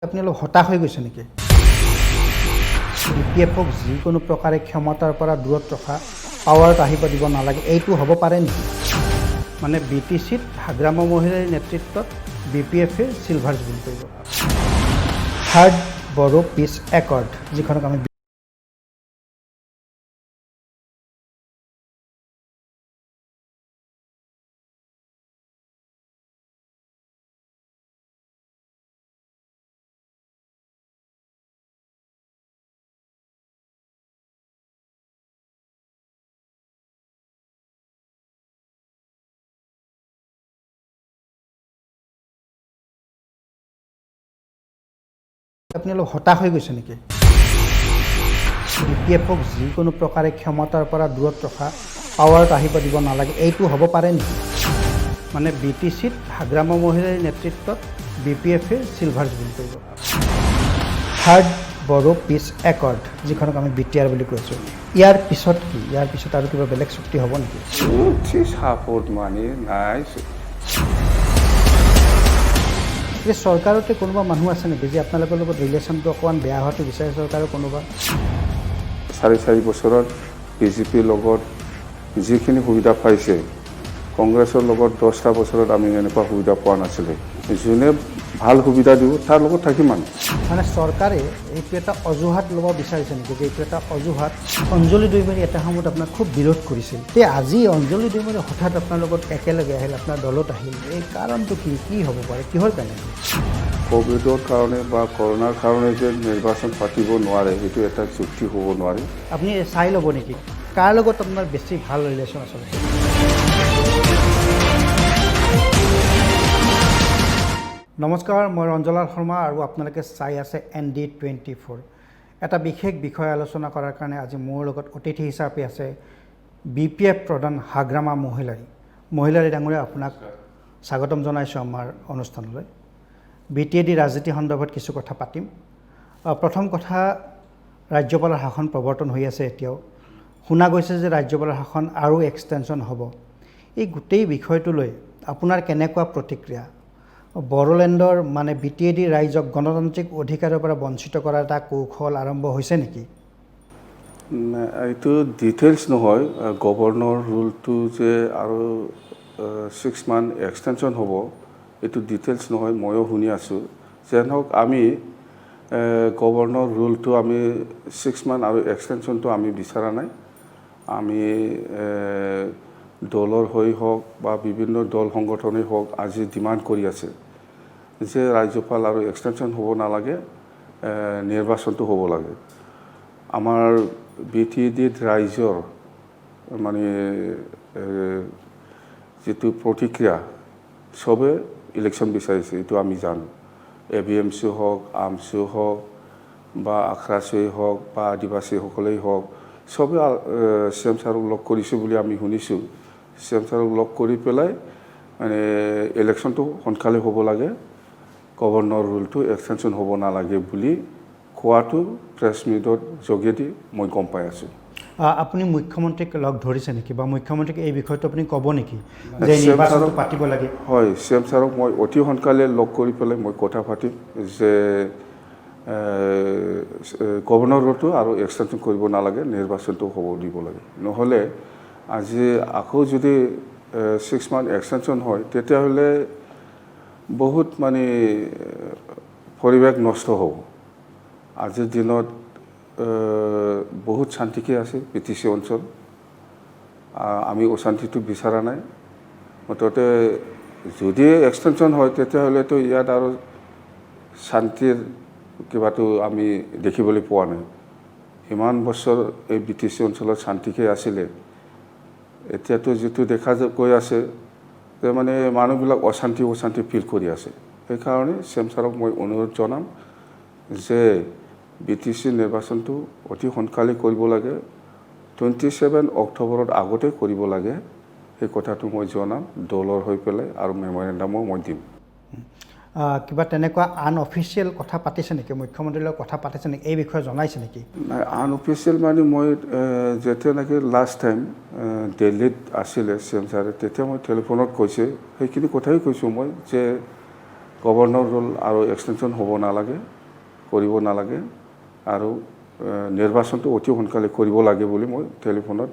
আপনি অলপ হতাশ হৈ গৈছে নেকি? BPF-ক যিকোনো প্ৰকাৰে ক্ষমতাৰ পৰা দূৰত ৰখা, পাৱাৰত আহিব দিব নালাগে, এইটো হ'ব পাৰে নেকি? মানে BTC-ত হাগ্ৰামা মহিলাৰ নেতৃত্বত BPF-এ চিলভাৰ জুবিলি কৰিব। থাৰ্ড বড়ো পিছ একৰ্ড, যিখনক আমি আপুনি অলপ হতাশ হৈ গৈছে নেকি? BPF-ক যিকোনো প্ৰকাৰে ক্ষমতাৰ পৰা দূৰত ৰখা, পাৱাৰত আহিব দিব নালাগে, এইটো হ'ব পাৰে নেকি? মানে BTC-ত হাগ্ৰামা মহিলাৰ নেতৃত্বত BPF-এ চিলভাৰ জুবিলি কৰিব। থাৰ্ড বড়ো পিছ একৰ্ড, যিখনক আমি BTR বুলি কৈছোঁ, ইয়াৰ পিছত কি? ইয়াৰ পিছত আৰু কিবা বেলেগ চুক্তি হ'ব নেকি? সাপোৰ্ট মানে নাই। চৰকাৰতে কোনোবা মানুহ আছে নেকি যে আপোনালোকৰ লগত ৰিলেশ্যনটো অকণমান বেয়া হোৱাটো বিচাৰে? চৰকাৰৰ কোনোবা 4.5 বছৰত BJPৰ লগত যিখিনি সুবিধা পাইছে, কংগ্ৰেছৰ লগত 10টা বছৰত আমি এনেকুৱা সুবিধা পোৱা নাছিলে। যোনে ভাল সুবিধা দিব তাৰ লগত থাকিম মানে চৰকাৰে এইটো এটা অজুহাত ল'ব বিচাৰিছে নেকি যে এইটো এটা অজুহাত? অঞ্জলি দৈমাৰী এটা সময়ত আপোনাক খুব বিৰোধ কৰিছিল, তে আজি অঞ্জলি দৈমাৰী হঠাৎ আপোনাৰ লগত একেলগে আহিল, আপোনাৰ দলত আহিল, এই কাৰণটো কি হ'ব পাৰে? কিহৰ কাৰণে? কোভিডৰ কাৰণে বা কৰোণাৰ কাৰণে যে নিৰ্বাচন পাতিব নোৱাৰে, সেইটো এটা যুক্তি হ'ব নোৱাৰে। আপুনি চাই ল'ব নেকি কাৰ লগত আপোনাৰ বেছি ভাল ৰিলেশ্যন আছে? নমস্কাৰ, মই ৰঞ্জলাল শৰ্মা আৰু আপোনালোকে চাই আছে ND24। এটা বিশেষ বিষয় আলোচনা কৰাৰ কাৰণে আজি মোৰ লগত অতিথি হিচাপে আছে BPF প্ৰধান হাগ্ৰামা মহিলাৰী ডাঙৰীয়া, আপোনাক স্বাগতম জনাইছোঁ আমাৰ অনুষ্ঠানলৈ। BTAD ৰাজনীতি সন্দৰ্ভত কিছু কথা পাতিম। প্ৰথম কথা, ৰাজ্যপালৰ শাসন প্ৰৱৰ্তন হৈ আছে এতিয়াও। শুনা গৈছে যে ৰাজ্যপালৰ শাসন আৰু এক্সটেনশ্যন হ'ব। এই গোটেই বিষয়টোলৈ আপোনাৰ কেনেকুৱা প্ৰতিক্ৰিয়া? বড়োলেণ্ডৰ মানে BTAD ৰাইজক গণতান্ত্ৰিক অধিকাৰৰ পৰা বঞ্চিত কৰাৰ এটা কৌশল আৰম্ভ হৈছে নেকি? এইটো ডিটেইলছ নহয়। গভৰ্ণৰ ৰুলটো যে আৰু 6 মান্থ এক্সটেনশ্যন হ'ব, এইটো ডিটেইলছ নহয়, ময়ো শুনি আছোঁ। যেন হওক, আমি গভৰ্ণৰ ৰুলটো আমি 6 মান্থ আৰু এক্সটেনশ্যনটো আমি বিচৰা নাই। আমি দলৰ হৈ হওক বা বিভিন্ন দল সংগঠনেই হওক আজি ডিমাণ্ড কৰি আছে যে ৰাজ্যপাল আৰু এক্সটেনশ্যন হ'ব নালাগে, নিৰ্বাচনটো হ'ব লাগে। আমাৰ BTAD ৰাইজৰ মানে যিটো প্ৰতিক্ৰিয়া, চবে ইলেকশ্যন বিচাৰিছে, এইটো আমি জানো। AVMC হওক, আমচু হওক বা আখৰাচুই হওক বা আদিবাসীসকলেই হওক, চবে CM ছাৰক লগ কৰিছে বুলি আমি শুনিছোঁ। CM ছাৰক লগ কৰি পেলাই মানে ইলেকশ্যনটো সোনকালে হ'ব লাগে, গভৰ্ণৰ ৰুলটো এক্সটেনশ্যন হ'ব নালাগে বুলি কোৱাটো প্ৰেছ মিটৰ যোগেদি মই গম পাই আছোঁ। আপুনি মুখ্যমন্ত্ৰীক লগ ধৰিছে নেকি বা মুখ্যমন্ত্ৰীক এই বিষয়টো আপুনি ক'ব নেকি যে নিৰ্বাচনটো পাতিব লাগে? হয়, CM ছাৰক মই অতি সোনকালে লগ কৰি পেলাই মই কথা পাতিম যে গভৰ্ণৰ ৰুলটো আৰু এক্সটেনশ্যন কৰিব নালাগে, নিৰ্বাচনটো হ'ব দিব লাগে। নহ'লে আজি আকৌ যদি 6 মান্থ এক্সটেনশ্যন হয়, তেতিয়াহ'লে বহুত মানে পৰিৱেশ নষ্ট হ'ব। আজিৰ দিনত বহুত শান্তিকে আছে BTC অঞ্চল। আমি অশান্তিটো বিচৰা নাই। মুঠতে যদি এক্সটেনশ্যন হয়, তেতিয়াহ'লেতো ইয়াত আৰু শান্তিৰ কিবাটো আমি দেখিবলৈ পোৱা নাই। ইমান বছৰ এই BTC অঞ্চলত শান্তিকে আছিলে, এতিয়াতো যিটো দেখা গৈ আছে যে মানে মানুহবিলাক অশান্তি ফিল কৰি আছে। সেইকাৰণে CM ছাৰক মই অনুৰোধ জনাম যে BTC নিৰ্বাচনটো অতি সোনকালে কৰিব লাগে, 27 অক্টোবৰত আগতে কৰিব লাগে। সেই কথাটো মই জনাম দলৰ হৈ পেলাই, আৰু মেমৰেণ্ডামো মই দিম। কিবা তেনেকুৱা আনঅফিচিয়েল কথা পাতিছে নেকি? মুখ্যমন্ত্ৰীৰ লগত কথা পাতিছে নেকি? এই বিষয়ে জনাইছে নেকি? নাই, আনঅফিচিয়েল মানে মই যেতিয়া নেকি লাষ্ট টাইম দিল্লীত আছিলে CM ছাৰে, তেতিয়া মই টেলিফোনত কৈছে, সেইখিনি কথাই কৈছোঁ মই যে গভৰ্ণৰ ৰোল আৰু এক্সটেনশ্যন হ'ব নালাগে, কৰিব নালাগে আৰু নিৰ্বাচনটো অতি সোনকালে কৰিব লাগে বুলি মই টেলিফোনত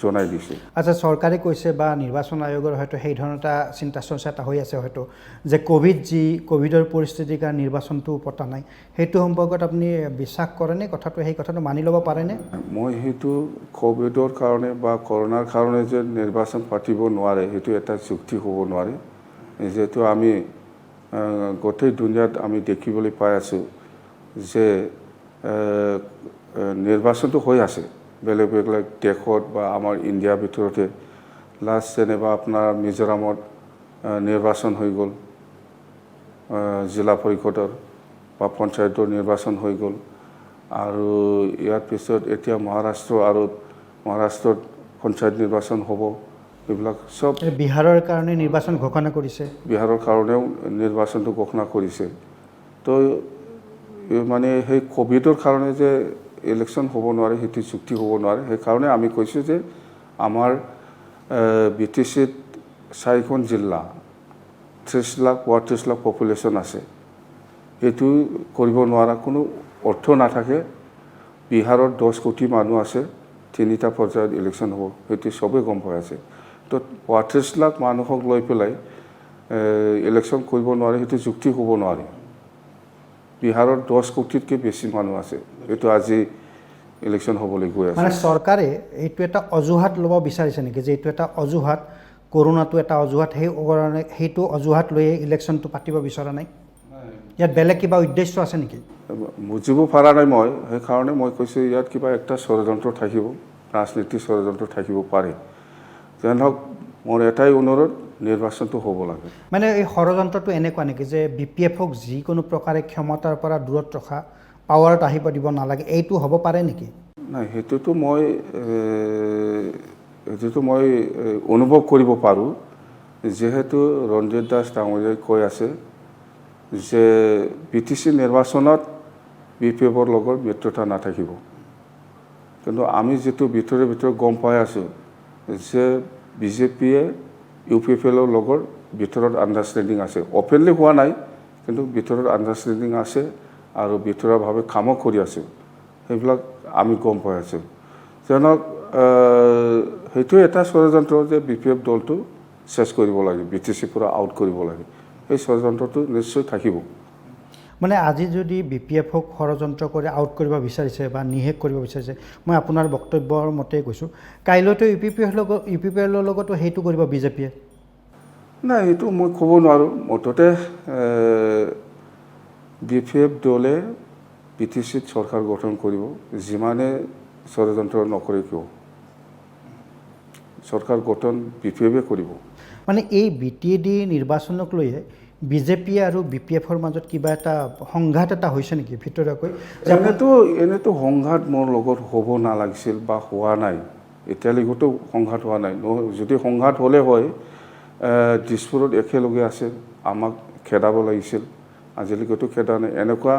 জনাই দিছোঁ। আচ্ছা, চৰকাৰে কৈছে বা নিৰ্বাচন আয়োগৰ হয়তো সেই ধৰণৰ এটা চিন্তা চৰ্চা এটা হৈ আছে হয়তো যে ক'ভিডৰ পৰিস্থিতিৰ কাৰণে নিৰ্বাচনটো পতা নাই, সেইটো সম্পৰ্কত আপুনি বিশ্বাস কৰেনে? সেই কথাটো মানি ল'ব পাৰেনে? মই সেইটো ক'ভিডৰ কাৰণে বা কৰোণাৰ কাৰণে যে নিৰ্বাচন পাতিব নোৱাৰে সেইটো এটা যুক্তি হ'ব নোৱাৰে। যিহেতু আমি গোটেই দুনিয়াত আমি দেখিবলৈ পাই আছোঁ যে নিৰ্বাচনটো হৈ আছে বেলেগ বেলেগ দেশত বা আমাৰ ইণ্ডিয়াৰ ভিতৰতে। লাষ্ট যেনিবা আপোনাৰ মিজোৰামত নিৰ্বাচন হৈ গ'ল, জিলা পৰিষদৰ বা পঞ্চায়তৰ নিৰ্বাচন হৈ গ'ল, আৰু ইয়াৰ পিছত এতিয়া মহাৰাষ্ট্ৰত পঞ্চায়ত নিৰ্বাচন হ'ব। এইবিলাক চব বিহাৰৰ কাৰণে নিৰ্বাচন ঘোষণা কৰিছে, বিহাৰৰ কাৰণেও নিৰ্বাচনটো ঘোষণা কৰিছে। তো মানে সেই ক'ভিডৰ কাৰণে যে ইলেকশ্যন হ'ব নোৱাৰে সেইটো চুক্তি হ'ব নোৱাৰে। সেইকাৰণে আমি কৈছোঁ যে আমাৰ BTCত 4খন জিলা 30 লাখ 32 লাখ পপুলেশ্যন আছে, সেইটো কৰিব নোৱাৰা কোনো অৰ্থ নাথাকে। বিহাৰত 10 কোটি মানুহ আছে, 3টা পৰ্যায়ত ইলেকশ্যন হ'ব, সেইটো চবেই গম পাই আছে। তো 32 লাখ মানুহক লৈ পেলাই ইলেকশ্যন কৰিব নোৱাৰে, সেইটো যুক্তি হ'ব নোৱাৰে। বিহাৰত 10 কোটিতকৈ বেছি মানুহ আছে, এইটো আজি ইলেকশ্যন হ'বলৈ গৈ আছে। মানে চৰকাৰে এইটো এটা অজুহাত ল'ব বিচাৰিছে নেকি যে এইটো এটা অজুহাত, কৰোণাটো এটা অজুহাত, সেইটো অজুহাত লৈয়ে ইলেকশ্যনটো পাতিব বিচৰা নাই? ইয়াত বেলেগ কিবা উদ্দেশ্য আছে নেকি? বুজিব পৰা নাই মই, সেইকাৰণে মই কৈছোঁ ইয়াত কিবা একটা ষড়যন্ত্ৰ থাকিব, ৰাজনীতিক ষড়যন্ত্ৰ থাকিব পাৰে। যেন হওক, মোৰ এটাই অনুৰোধ, নিৰ্বাচনটো হ'ব লাগে। মানে এই ষড়যন্ত্ৰটো এনেকুৱা নেকি যে BPFক যিকোনো প্ৰকাৰে ক্ষমতাৰ পৰা দূৰত ৰখা, পাৱাৰত আহিব দিব নালাগে, এইটো হ'ব পাৰে নেকি? নাই, সেইটোতো মই অনুভৱ কৰিব পাৰোঁ। যিহেতু ৰঞ্জিত দাস ডাঙৰীয়াই কৈ আছে যে BTC নিৰ্বাচনত BPFৰ লগত মিত্ৰতা নাথাকিব। কিন্তু আমি যিটো ভিতৰে গম পাই আছোঁ যে BJPয়ে UPFLৰ লগত ভিতৰত আণ্ডাৰষ্টেণ্ডিং আছে। অপেনলি হোৱা নাই, কিন্তু ভিতৰত আণ্ডাৰষ্টেণ্ডিং আছে আৰু ভিতৰুৱাভাৱে কামো কৰি আছোঁ, সেইবিলাক আমি গম পাই আছোঁ। যেনক সেইটো এটা ষড়যন্ত্ৰ যে BPF দলটো চেছ কৰিব লাগে, BTC পৰা আউট কৰিব লাগে, এই ষড়যন্ত্ৰটো নিশ্চয় থাকিব। মানে আজি যদি BPFক ষড়যন্ত্ৰ কৰি আউট কৰিব বিচাৰিছে বা নিষেধ কৰিব বিচাৰিছে, মই আপোনাৰ বক্তব্যৰ মতে কৈছোঁ, কাইলৈতো UPPৰ লগতো সেইটো কৰিব BJPয়ে? নাই, এইটো মই ক'ব নোৱাৰোঁ। মুঠতে BPF দলে BTCত চৰকাৰ গঠন কৰিব, যিমানে ষড়যন্ত্ৰ নকৰে কিয়। চৰকাৰ গঠন BPFে কৰিব। মানে এই BTAD নিৰ্বাচনক লৈয়ে BJP আৰু BPFৰ মাজত কিবা এটা সংঘাত এটা হৈছে নেকি ভিতৰুৱাকৈ? এনেতো সংঘাত মোৰ লগত হ'ব নালাগিছিল বা হোৱা নাই, এতিয়ালৈকেতো সংঘাত হোৱা নাই। যদি সংঘাত হ'লে হয়, দিছপুৰত একেলগে আছে, আমাক খেদাব লাগিছিল, আজিলৈকেতো খেদা নাই। এনেকুৱা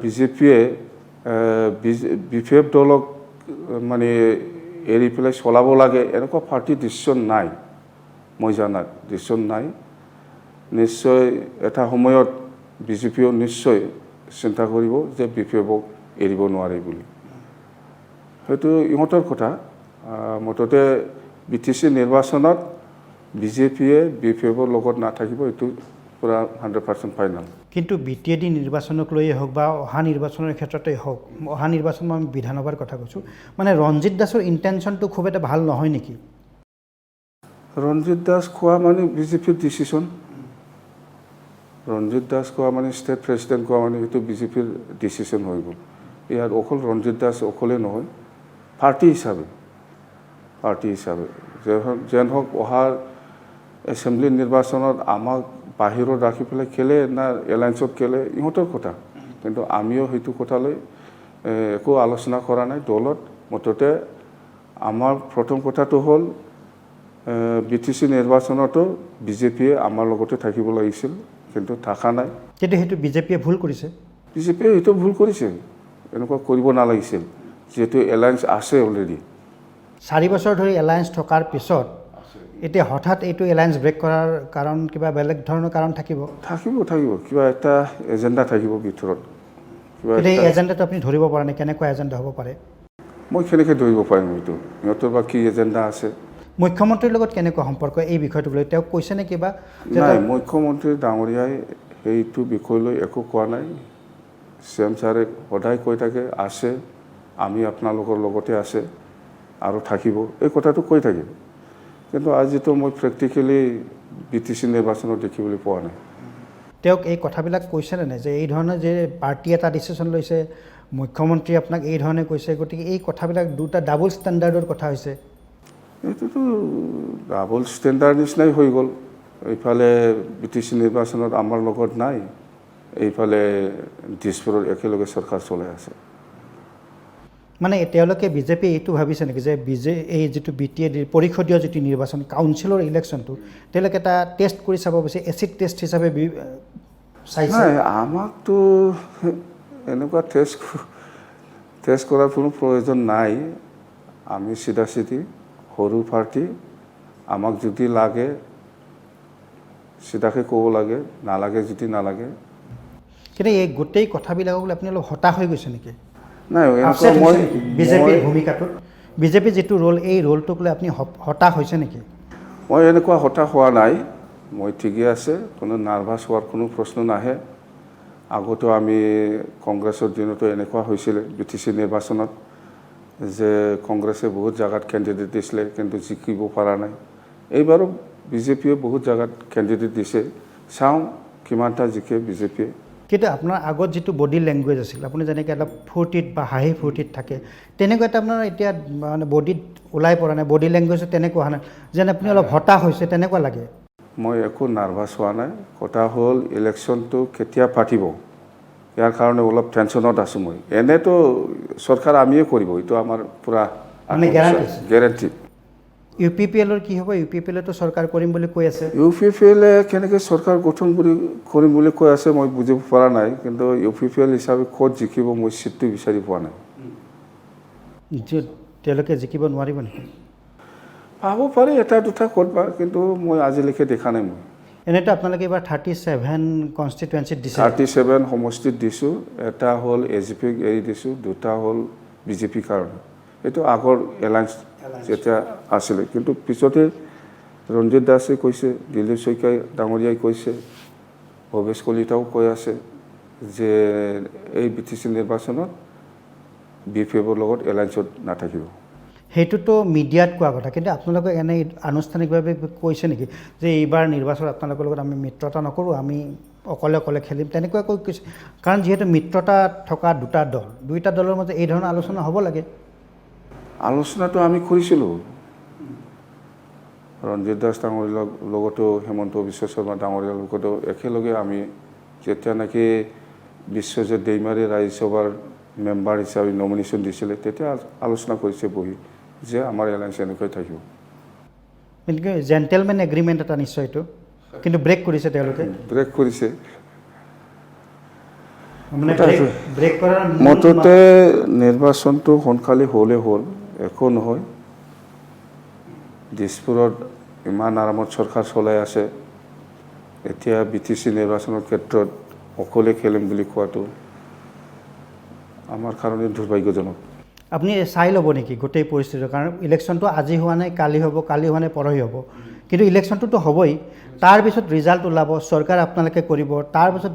BJPয়ে BPF দলক মানে এৰি পেলাই চলাব লাগে, এনেকুৱা পাৰ্টি ডিচিশ্যন নাই, মই জানাত ডিচিশ্যন নাই। নিশ্চয় এটা সময়ত BJPয়েও নিশ্চয় চিন্তা কৰিব যে BPFক এৰিব নোৱাৰে বুলি। সেইটো ইহঁতৰ কথা। মুঠতে BTC নিৰ্বাচনত BJPয়ে BPFৰ লগত নাথাকিব, এইটো পূৰা 100% ফাইনেল। কিন্তু BTAD নিৰ্বাচনক লৈয়ে হওক বা অহা নিৰ্বাচনৰ ক্ষেত্ৰতেই হওক, অহা নিৰ্বাচন মই বিধানসভাৰ কথা কৈছোঁ, মানে ৰঞ্জিত দাসৰ ইণ্টেনশ্যনটো খুব এটা ভাল নহয় নেকি? ৰঞ্জিত দাস কোৱা মানে BJPৰ ডিচিশ্যন। ৰঞ্জিত দাস কোৱা মানে ষ্টেট প্ৰেচিডেণ্ট কোৱা মানে সেইটো BJPৰ ডিচিশ্যন হৈ গ'ল। ইয়াত অকল ৰঞ্জিত দাস অকলে নহয়, পাৰ্টি হিচাপে যেন হওক অহা এছেম্বলি নিৰ্বাচনত আমাক বাহিৰত ৰাখি পেলাই খেলে না এলায়েন্সত খেলে, ইহঁতৰ কথা। কিন্তু আমিও সেইটো কথালৈ একো আলোচনা কৰা নাই দলত। মুঠতে আমাৰ প্ৰথম কথাটো হ'ল BTC নিৰ্বাচনতো BJPয়ে আমাৰ লগতে থাকিব লাগিছিল, কিন্তু থকা নাই। কিন্তু সেইটো BJPয়ে ভুল কৰিছে। BJPয়ে সেইটো ভুল কৰিছে, এনেকুৱা কৰিব নালাগিছিল, যিহেতু এলায়েন্স আছে অলৰেডি। 4 বছৰ ধৰি এলায়েন্স থকাৰ পিছত এতিয়া হঠাৎ এইটো এলায়েন্স ব্ৰেক কৰাৰ কাৰণ কিবা বেলেগ ধৰণৰ কাৰণ থাকিব থাকিব কিবা এটা এজেণ্ডা থাকিব ভিতৰত কিবা এই এজেণ্ডাটো আপুনি ধৰিব পৰা নাই কেনেকুৱা এজেণ্ডা হ'ব পাৰে মই কেনেকৈ ধৰিব পাৰিম এইটো সিহঁতৰ বা কি এজেণ্ডা আছে মুখ্যমন্ত্ৰীৰ লগত কেনেকুৱা সম্পৰ্ক এই বিষয়টোক লৈ তেওঁক কৈছে নে কিবা নাই মুখ্যমন্ত্ৰী ডাঙৰীয়াই এইটো বিষয় লৈ একো কোৱা নাই CM ছাৰে সদায় কৈ থাকে আছে আমি আপোনালোকৰ লগতে আছে আৰু থাকিব এই কথাটো কৈ থাকে কিন্তু আজিতো মই প্ৰেক্টিকেলি BTC নিৰ্বাচনত দেখিবলৈ পোৱা নাই তেওঁক এই কথাবিলাক কৈছেনে নাই যে এই ধৰণৰ যে পাৰ্টি এটা ডিচিশ্যন লৈছে মুখ্যমন্ত্ৰী আপোনাক এই ধৰণে কৈছে গতিকে এই কথাবিলাক দুটা ডাবল ষ্টেণ্ডাৰ্ডৰ কথা হৈছে এইটোতো ডাবল ষ্টেণ্ডাৰ্ড নিচিনাই হৈ গ'ল এইফালে BTC নিৰ্বাচনত আমাৰ লগত নাই এইফালে দিছপুৰত একেলগে চৰকাৰ চলাই আছে মানে তেওঁলোকে বিজেপি এইটো ভাবিছে নেকি যে এই যিটো BTA পৰিষদীয় যিটো নিৰ্বাচন কাউন্সিলৰ ইলেকশ্যনটো তেওঁলোকে এটা টেষ্ট কৰি চাব বিচাৰে এচিড টেষ্ট হিচাপে চাইছে নাই আমাকতো এনেকুৱা টেষ্ট কৰাৰ কোনো প্ৰয়োজন নাই আমি চিধা সৰু পাৰ্টি আমাক যদি লাগে চিধাকৈ ক'ব লাগে নালাগে যদি নালাগে কিন্তু এই গোটেই কথাবিলাকক আপুনি অলপ হতাশ হৈ গৈছে নেকি নাই বিজেপিৰ ভূমিকাটোত বিজেপি যিটো ৰোল এই ৰোলটোক লৈ আপুনি হতাশ হৈছে নেকি মই এনেকুৱা হতাশ হোৱা নাই মই ঠিকেই আছে কোনো নাৰ্ভাছ হোৱাৰ কোনো প্ৰশ্ন নাহে আগতো আমি কংগ্ৰেছৰ দিনতো এনেকুৱা হৈছিলে BTC নিৰ্বাচনত যে কংগ্ৰেছে বহুত জায়গাত কেণ্ডিডেট দিছিলে কিন্তু জিকিব পৰা নাই এইবাৰো বিজেপিয়ে বহুত জায়গাত কেণ্ডিডেট দিছে চাওঁ কিমানটা জিকে বিজেপিয়ে কিন্তু আপোনাৰ আগত যিটো বডি লেংগুৱেজ আছিল আপুনি যেনেকৈ অলপ ফূৰ্তিত বা হাঁহি ফূৰ্তিত থাকে তেনেকুৱা এটা আপোনাৰ এতিয়া মানে বডিত ওলাই পৰা নাই বডি লেংগুৱেজটো তেনেকুৱা হোৱা নাই যেন আপুনি অলপ হতাশ হৈছে তেনেকুৱা লাগে মই একো নাৰ্ভাছ হোৱা নাই কথা হ'ল ইলেকশ্যনটো কেতিয়া পাতিব ইয়াৰ কাৰণে অলপ টেনশ্যনত আছোঁ মই এনেতো চৰকাৰ আমিয়ে কৰিব এইটো আমাৰ পূৰা গেৰেণ্টি UPPLৰ কি হ'ব UPPLতো চৰকাৰ কৰিম বুলি কৈ আছে UPPLে কেনেকৈ চৰকাৰ গঠন কৰিম বুলি কৈ আছে মই বুজিব পৰা নাই কিন্তু UPPL হিচাপে ক'ত জিকিব মই চিটটো বিচাৰি পোৱা নাই তেওঁলোকে জিকিব নোৱাৰিব নেকি পাব পাৰে এটা দুটা ক'তবা কিন্তু মই আজিলৈকে দেখা নাই মই এনেতো আপোনালোকে এইবাৰ 37 কনষ্টিটুৱেঞ্চিত দিছে 37 সমষ্টিত দিছোঁ এটা হ'ল AGPক এৰি দিছোঁ দুটা হ'ল BJPৰ কাৰণে এইটো আগৰ এলায়েন্স যেতিয়া আছিলে কিন্তু পিছতে ৰঞ্জিত দাসে কৈছে দিলীপ শইকীয়া ডাঙৰীয়াই কৈছে ভৱেশ কলিতাও কৈ আছে যে এই BTC নিৰ্বাচনত BPFৰ লগত এলায়েন্সত নাথাকিব সেইটোতো মিডিয়াত কোৱা কথা কিন্তু আপোনালোকে এনে আনুষ্ঠানিকভাৱে কৈছে নেকি যে এইবাৰ নিৰ্বাচনত আপোনালোকৰ লগত আমি মিত্ৰতা নকৰোঁ আমি অকলে অকলে খেলিম তেনেকুৱাকৈ কৈছে কাৰণ যিহেতু মিত্ৰতা থকা দুটা দলৰ মাজত এই ধৰণৰ আলোচনা হ'ব লাগে আলোচনাটো আমি কৰিছিলোঁ ৰঞ্জিত দাস ডাঙৰীয়াৰ লগতো হেমন্ত বিশ্ব শৰ্মা ডাঙৰীয়াৰ লগতো একেলগে আমি যেতিয়া নেকি বিশ্বজিৎ দৈমাৰী ৰাজ্যসভাৰ মেম্বাৰ হিচাপে নমিনেশ্যন দিছিলে তেতিয়া আলোচনা কৰিছে বহি যে আমাৰ এলায়েন্স এনেকৈ থাকিব কিন্তু জেণ্টেলমেন এগ্ৰিমেণ্ট এটা নিশ্চয় এইটো কিন্তু ব্ৰেক কৰিছে তেওঁলোকে ব্ৰেক কৰিছে মানে ব্ৰেক কৰাৰ মুঠতে নিৰ্বাচনটো সোনকালে হ'লে হ'ল একো নহয় দিছপুৰত ইমান আৰামত চৰকাৰ চলাই আছে এতিয়া BTC নিৰ্বাচনৰ ক্ষেত্ৰত অকলে খেলিম বুলি কোৱাটো আমাৰ কাৰণে দুৰ্ভাগ্যজনক আপুনি চাই ল'ব নেকি গোটেই পৰিস্থিতিটো কাৰণ ইলেকশ্যনটো আজি হোৱা নাই কালি হ'ব কালি হোৱা নাই পৰহি হ'ব কিন্তু ইলেকশ্যনটোতো হ'বই তাৰপিছত ৰিজাল্ট ওলাব চৰকাৰ আপোনালোকে কৰিব তাৰপিছত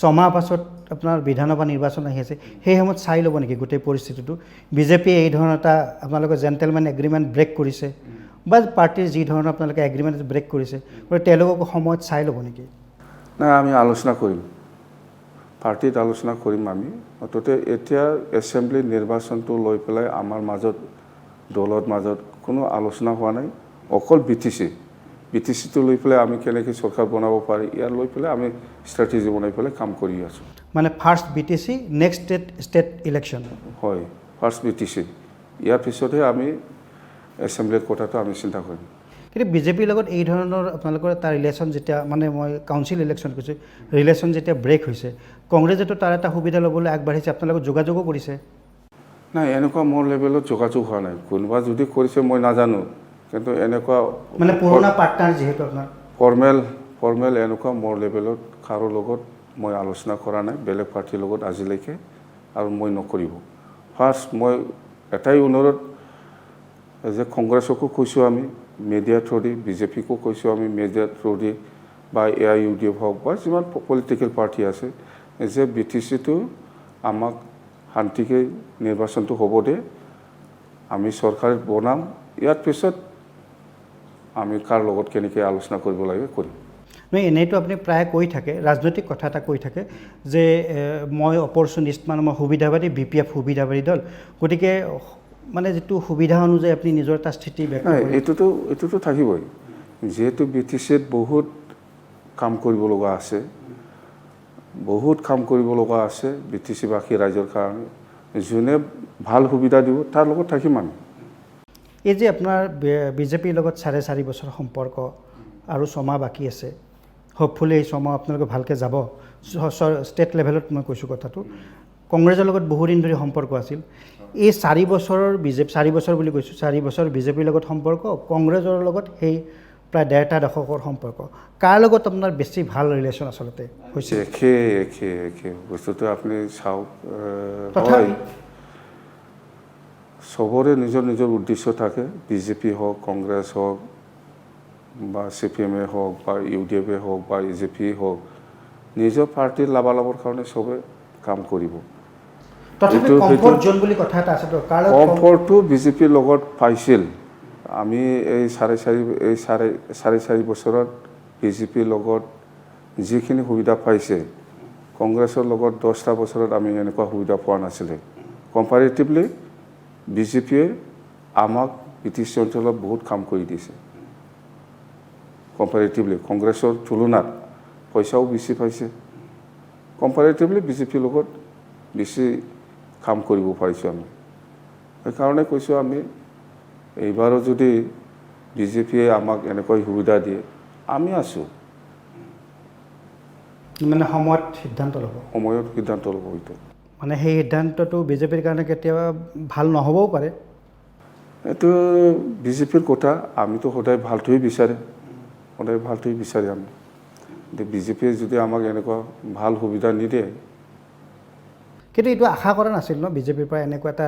ছমাহ পাছত আপোনাৰ বিধানসভা নিৰ্বাচন আহি আছে সেই সময়ত চাই ল'ব নেকি গোটেই পৰিস্থিতিটো বিজেপিয়ে এই ধৰণৰ এটা আপোনালোকে জেণ্টেলমেন এগ্ৰিমেণ্ট ব্ৰেক কৰিছে বা পাৰ্টিৰ যি ধৰণৰ আপোনালোকে এগ্ৰিমেণ্ট ব্ৰেক কৰিছে গতিকে তেওঁলোকক সময়ত চাই ল'ব নেকি নাই আমি আলোচনা কৰিম পাৰ্টিত আলোচনা কৰিম আমি মুঠতে এতিয়া এছেম্বলি নিৰ্বাচনটো লৈ পেলাই আমাৰ মাজত দলৰ মাজত কোনো আলোচনা হোৱা নাই অকল BTCটো লৈ পেলাই আমি কেনেকৈ চৰকাৰ বনাব পাৰি ইয়াৰ লৈ পেলাই আমি ষ্ট্ৰেটেজি বনাই পেলাই কাম কৰি আছোঁ মানে first BTC next state election হয় ফাৰ্ষ্ট BTC ইয়াৰ পিছতহে আমি এছেম্বলিৰ কথাটো আমি চিন্তা কৰিম কিন্তু বিজেপিৰ লগত এই ধৰণৰ আপোনালোকৰ এটা ৰিলেশ্যন যেতিয়া মানে মই কাউন্সিল ইলেকশ্যন কৈছোঁ ৰিলেশ্যন যেতিয়া ব্ৰেক হৈছে কংগ্ৰেছেতো তাৰ এটা সুবিধা ল'বলৈ আগবাঢ়িছে আপোনালোকক যোগাযোগো কৰিছে নাই এনেকুৱা মোৰ লেভেলত যোগাযোগ হোৱা নাই কোনোবা যদি কৰিছে মই নাজানো কিন্তু এনেকুৱা মানে পুৰণা পাৰ্টনাৰ যিহেতু আপোনাৰ ফৰ্মেল এনেকুৱা মোৰ লেভেলত কাৰো লগত মই আলোচনা কৰা নাই বেলেগ পাৰ্টিৰ লগত আজিলৈকে আৰু মই নকৰিব ফাৰ্ষ্ট মই এটাই অনুৰোধ যে কংগ্ৰেছকো কৈছোঁ আমি মিডিয়া থ্ৰুদি বিজেপিকো কৈছোঁ আমি মিডিয়া থ্ৰুদি বা AIUDF হওক বা যিমান পলিটিকেল পাৰ্টি আছে যে BTCটো আমাক শান্তিকে নিৰ্বাচনটো হ'ব দে আমি চৰকাৰ বনাম ইয়াৰ পিছত আমি কাৰ লগত কেনেকৈ আলোচনা কৰিব লাগে কৰিম নহয় এনেইতো আপুনি প্ৰায় কৈ থাকে ৰাজনৈতিক কথা এটা কৈ থাকে যে মই অপৰচুনিষ্ট মানে মই সুবিধাবাদী BPF সুবিধাবাদী দল গতিকে মানে যিটো সুবিধা অনুযায়ী আপুনি নিজৰ এটা স্থিতি ব্যক্ত কৰে এইটোতো থাকিবই যিহেতু BTCত বহুত কাম কৰিব লগা আছে BTCবাসী ৰাইজৰ কাৰণে যোনে ভাল সুবিধা দিব তাৰ লগত থাকিম আমি এই যে আপোনাৰ বিজেপিৰ লগত 4.5 বছৰ সম্পৰ্ক আৰু 6 মাহ বাকী আছে হোপফুলি এই 6 মাহ আপোনালোকে ভালকৈ যাব ষ্টেট লেভেলত মই কৈছোঁ কথাটো কংগ্ৰেছৰ লগত বহুদিন ধৰি সম্পৰ্ক আছিল এই 4 বছৰৰ 4 বছৰ বুলি কৈছোঁ 4 বছৰ বিজেপিৰ লগত সম্পৰ্ক কংগ্ৰেছৰ লগত সেই প্ৰায় 1.5 দশকৰ সম্পৰ্ক কাৰ লগত আপোনাৰ বেছি ভাল ৰিলেশ্যন আচলতে হৈছে একে বস্তুটো আপুনি চাওক সবৰে নিজৰ উদ্দেশ্য থাকে বিজেপি হওক কংগ্ৰেছ হওক বা CPM হওক বা UDF হওক বা AJP হওক নিজৰ পাৰ্টিৰ লাভালাভৰ কাৰণে সবে কাম কৰিব তথাপি কমফৰ্ট জোন বুলি কথা এটা আছে তো কমফৰ্টটো বিজেপিৰ লগত পাইছিল আমি এই 4.5 বছৰত বিজেপিৰ লগত যিখিনি সুবিধা পাইছে কংগ্ৰেছৰ লগত 10টা বছৰত আমি এনেকুৱা সুবিধা পোৱা নাছিলে কম্পাৰেটিভলি বিজেপিয়ে আমাক BTC অঞ্চলত বহুত কাম কৰি দিছে কম্পাৰেটিভলি কংগ্ৰেছৰ তুলনাত পইচাও বেছি পাইছে কম্পাৰেটিভলি বিজেপিৰ লগত বেছি কাম কৰিব পাৰিছোঁ আমি সেইকাৰণে কৈছোঁ আমি এইবাৰো যদি বিজেপিয়ে আমাক এনেকৈ সুবিধা দিয়ে আমি আছোঁ মানে সময়ত সিদ্ধান্ত ল'ব হয়তো মানে সেই সিদ্ধান্তটো বিজেপিৰ কাৰণে কেতিয়াবা ভাল নহ'বও পাৰে এইটো বিজেপিৰ কথা আমিতো সদায় ভালটোৱে বিচাৰে আমি বিজেপিয়ে যদি আমাক এনেকুৱা ভাল সুবিধা নিদিয়ে কিন্তু এইটো আশা কৰা নাছিল ন বিজেপিৰ পৰা এনেকুৱা এটা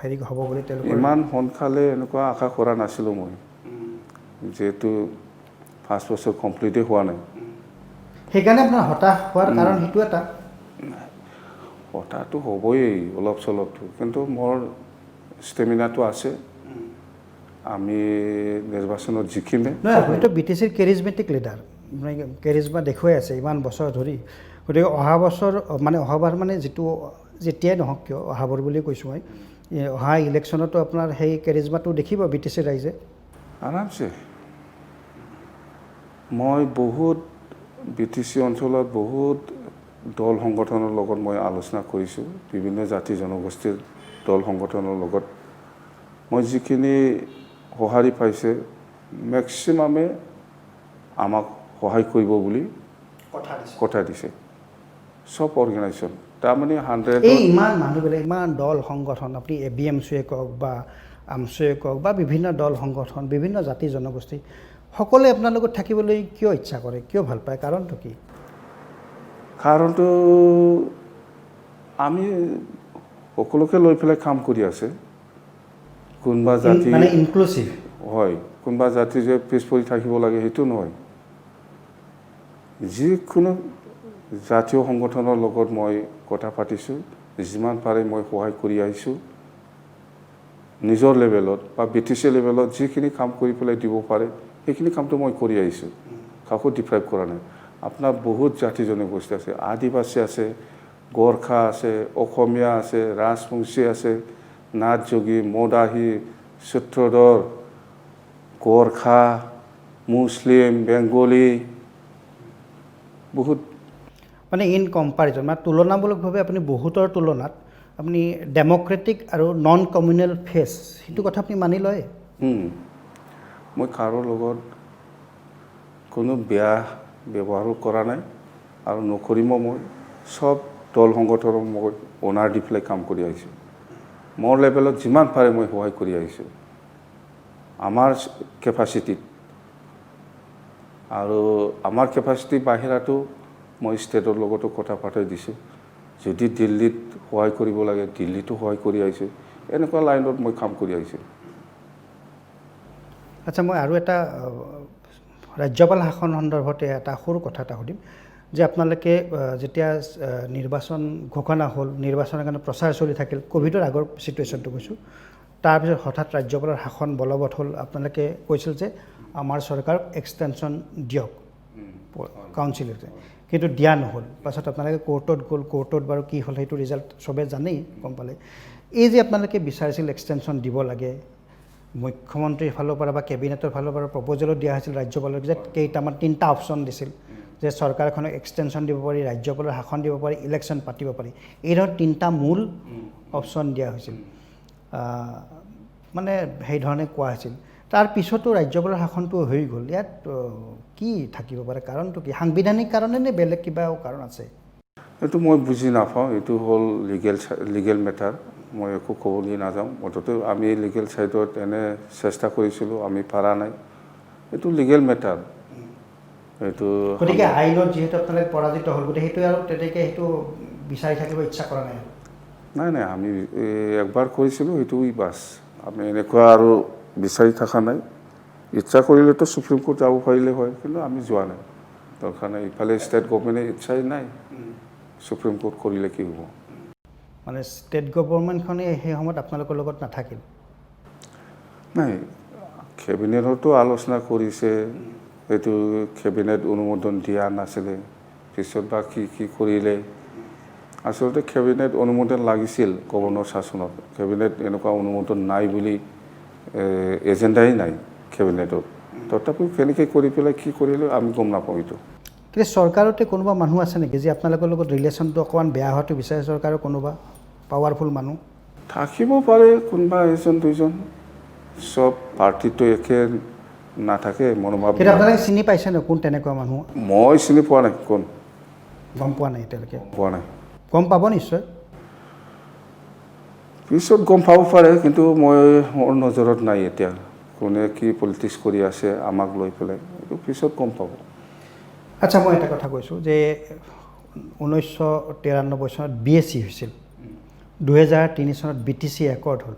হেৰি হ'ব বুলি তেওঁলোকে ইমান সোনকালে এনেকুৱা আশা কৰা নাছিলোঁ মই যেহেতু 5 বছৰ কমপ্লিটেই হোৱা নাই সেইকাৰণে আপোনাৰ হতাশ হোৱাৰ কাৰণ সেইটো এটা হতাশটো হ'বই অলপ চলপটো কিন্তু মোৰ ষ্টেমিনাটো আছে আমি নিৰ্বাচনত জিকিমে নহয় আপুনিতো BTCৰ কেৰিজমেটিক লিডাৰ মানে কেৰিজমা দেখুৱাই আছে ইমান বছৰ ধৰি গতিকে অহাবাৰ মানে যেতিয়াই নহওক কিয় অহাবাৰ বুলি কৈছোঁ মই অহা ইলেকশ্যনতো আপোনাৰ সেই কেৰিজমাটো দেখিব BTC ৰাইজে আৰামছে মই বহুত BTC অঞ্চলত বহুত দল সংগঠনৰ লগত মই আলোচনা কৰিছোঁ বিভিন্ন জাতি জনগোষ্ঠীৰ দল সংগঠনৰ লগত মই যিখিনি সঁহাৰি পাইছে মেক্সিমামে আমাক সহায় কৰিব বুলি কথা দিছে সব অৰ্গেনাইজেশ্যন তাৰমানে 100 এই ইমান মানুহবিলাক ইমান দল সংগঠন আপুনি ABMCয়ে কওক বা AMCয়ে কওক বা বিভিন্ন দল সংগঠন বিভিন্ন জাতি জনগোষ্ঠী সকলোৱে আপোনাৰ লগত থাকিবলৈ কিয় ইচ্ছা কৰে কিয় ভাল পায় কাৰণটো কি কাৰণটো আমি সকলোকে লৈ পেলাই কাম কৰি আছে কোনবা জাতি মানে ইনক্লুসিভ হয় কোনবা জাতি যে পিছ পৰি থাকিব লাগে সেইটো নহয় যিকোনো জাতীয় সংগঠনৰ লগত মই কথা পাতিছোঁ যিমান পাৰে মই সহায় কৰি আহিছোঁ নিজৰ লেভেলত বা BTC লেভেলত যিখিনি কাম কৰি পেলাই দিব পাৰে সেইখিনি কামটো মই কৰি আহিছোঁ কাকো ডিপ্ৰাইভ কৰা নাই আপোনাৰ বহুত জাতি জনগোষ্ঠী আছে আদিবাসী আছে গোৰ্খা আছে অসমীয়া আছে ৰাজবংশী আছে নাথযোগী মদাহী সূত্ৰধৰ গোৰ্খা মুছলিম বেংগলী বহুত মানে ইন কম্পাৰিজন মানে তুলনামূলকভাৱে আপুনি বহুতৰ তুলনাত আপুনি ডেমক্ৰেটিক আৰু নন কমিউনেল ফেচ সেইটো কথা আপুনি মানি লয় মই কাৰো লগত কোনো বেয়া ব্যৱহাৰো কৰা নাই আৰু নকৰিমো মই সব দল সংগঠনৰ মই অনাৰ দি পেলাই কাম কৰি আহিছোঁ মোৰ লেভেলত যিমান পাৰে মই সহায় কৰি আহিছোঁ আমাৰ কেপাচিটিত আৰু আমাৰ কেপাচিটি বাহিৰতো মই ষ্টেটৰ লগতো কথা পাতি দিছোঁ যদি দিল্লীত সহায় কৰিব লাগে দিল্লীতো সহায় কৰি আহিছে এনেকুৱা লাইনত মই কাম কৰি আহিছোঁ আচ্ছা মই আৰু এটা ৰাজ্যপাল শাসন সন্দৰ্ভতে এটা সৰু কথা এটা সুধিম যে আপোনালোকে যেতিয়া নিৰ্বাচন ঘোষণা হ'ল নিৰ্বাচনৰ কাৰণে প্ৰচাৰ চলি থাকিল কোভিডৰ আগৰ চিটুৱেশ্যনটো কৈছোঁ তাৰপিছত হঠাৎ ৰাজ্যপালৰ শাসন বলবৎ হ'ল আপোনালোকে কৈছিল যে আমাৰ চৰকাৰক এক্সটেনশ্যন দিয়ক কাউন্সিলতে কিন্তু দিয়া নহ'ল পাছত আপোনালোকে কোৰ্টত গ'ল কোৰ্টত বাৰু কি হ'ল সেইটো ৰিজাল্ট চবে জানেই গম পালে এই যে আপোনালোকে বিচাৰিছিল এক্সটেনশ্যন দিব লাগে মুখ্যমন্ত্ৰীৰ ফালৰ পৰা বা কেবিনেটৰ ফালৰ পৰা প্ৰপ'জেলো দিয়া হৈছিল ৰাজ্যপালক যে কেইটামান 3টা অপশ্যন দিছিল যে চৰকাৰখনক এক্সটেনশ্যন দিব পাৰি ৰাজ্যপালৰ শাসন দিব পাৰি ইলেকশ্যন পাতিব পাৰি এই ধৰণৰ 3টা মূল অপশ্যন দিয়া হৈছিল মানে সেইধৰণে কোৱা হৈছিল তাৰ পিছতো ৰাজ্যপালৰ শাসনটো হৈ গ'ল ইয়াত কি থাকিব পাৰে কাৰণটো কি সাংবিধানিক কাৰণে নে বেলেগ কিবা কাৰণ আছে এইটো মই বুজি নাপাওঁ এইটো হ'ল লিগেল মেটাৰ মই একো ক'বলৈ নাযাওঁ মুঠতে আমি লিগেল ছাইডত এনে চেষ্টা কৰিছিলোঁ আমি পাৰা নাই এইটো লিগেল মেটাৰ এইটো গতিকে আইনত যিহেতু আপোনালোকে পৰাজিত হ'ল গতিকে সেইটো আৰু তেনেকৈ সেইটো বিচাৰি থাকিব ইচ্ছা কৰা নাই নাই আমি একবাৰ কৰিছিলোঁ সেইটোই বাছ আমি এনেকুৱা আৰু বিচাৰি থকা নাই ইচ্ছা কৰিলেতো সুপ্ৰিম কোৰ্ট যাব পাৰিলে হয় কিন্তু আমি যোৱা নাই দৰকাৰ নাই ইফালে ষ্টেট গভৰ্ণমেণ্টে ইচ্ছাই নাই সুপ্ৰিম কোৰ্ট কৰিলে কি হ'ব মানে ষ্টেট গভৰ্ণমেণ্টখনে সেই সময়ত আপোনালোকৰ লগত নাথাকিল নাই কেবিনেটতো আলোচনা কৰিছে এইটো কেবিনেট অনুমোদন দিয়া নাছিলে পিছত বা কি কৰিলে আচলতে কেবিনেট অনুমোদন লাগিছিল গভৰ্ণৰ শাসনত কেবিনেট এনেকুৱা অনুমোদন নাই বুলি এজেণ্ডাই নাই কেবিনেটত তথাপিও কেনেকৈ কৰি পেলাই কি কৰিলে আমি গম নাপাওঁ এইটো কিন্তু চৰকাৰতে কোনোবা মানুহ আছে নেকি যে আপোনালোকৰ লগত ৰিলেশ্যনটো অকণমান বেয়া হোৱাটো বিচাৰে চৰকাৰৰ কোনোবা পাৱাৰফুল মানুহ থাকিব পাৰে কোনোবা এজন দুজন চব পাৰ্টিটো একে নাথাকে মনোভাৱ কিন্তু আপোনালোকে চিনি পাইছে ন কোন তেনেকুৱা মানুহ মই চিনি পোৱা নাই কোন গম পোৱা নাই এতিয়ালৈকে পোৱা নাই গম পাব নিশ্চয় পিছত গম পাব পাৰে কিন্তু মই মোৰ নজৰত নাই এতিয়া কোনে কি পলিটিক্স কৰি আছে আমাক লৈ পেলাই এইটো পিছত গম পাব আচ্ছা মই এটা কথা কৈছোঁ যে 1993 চনত BSc হৈছিল 2003 চনত BTC একৰ্ড হ'ল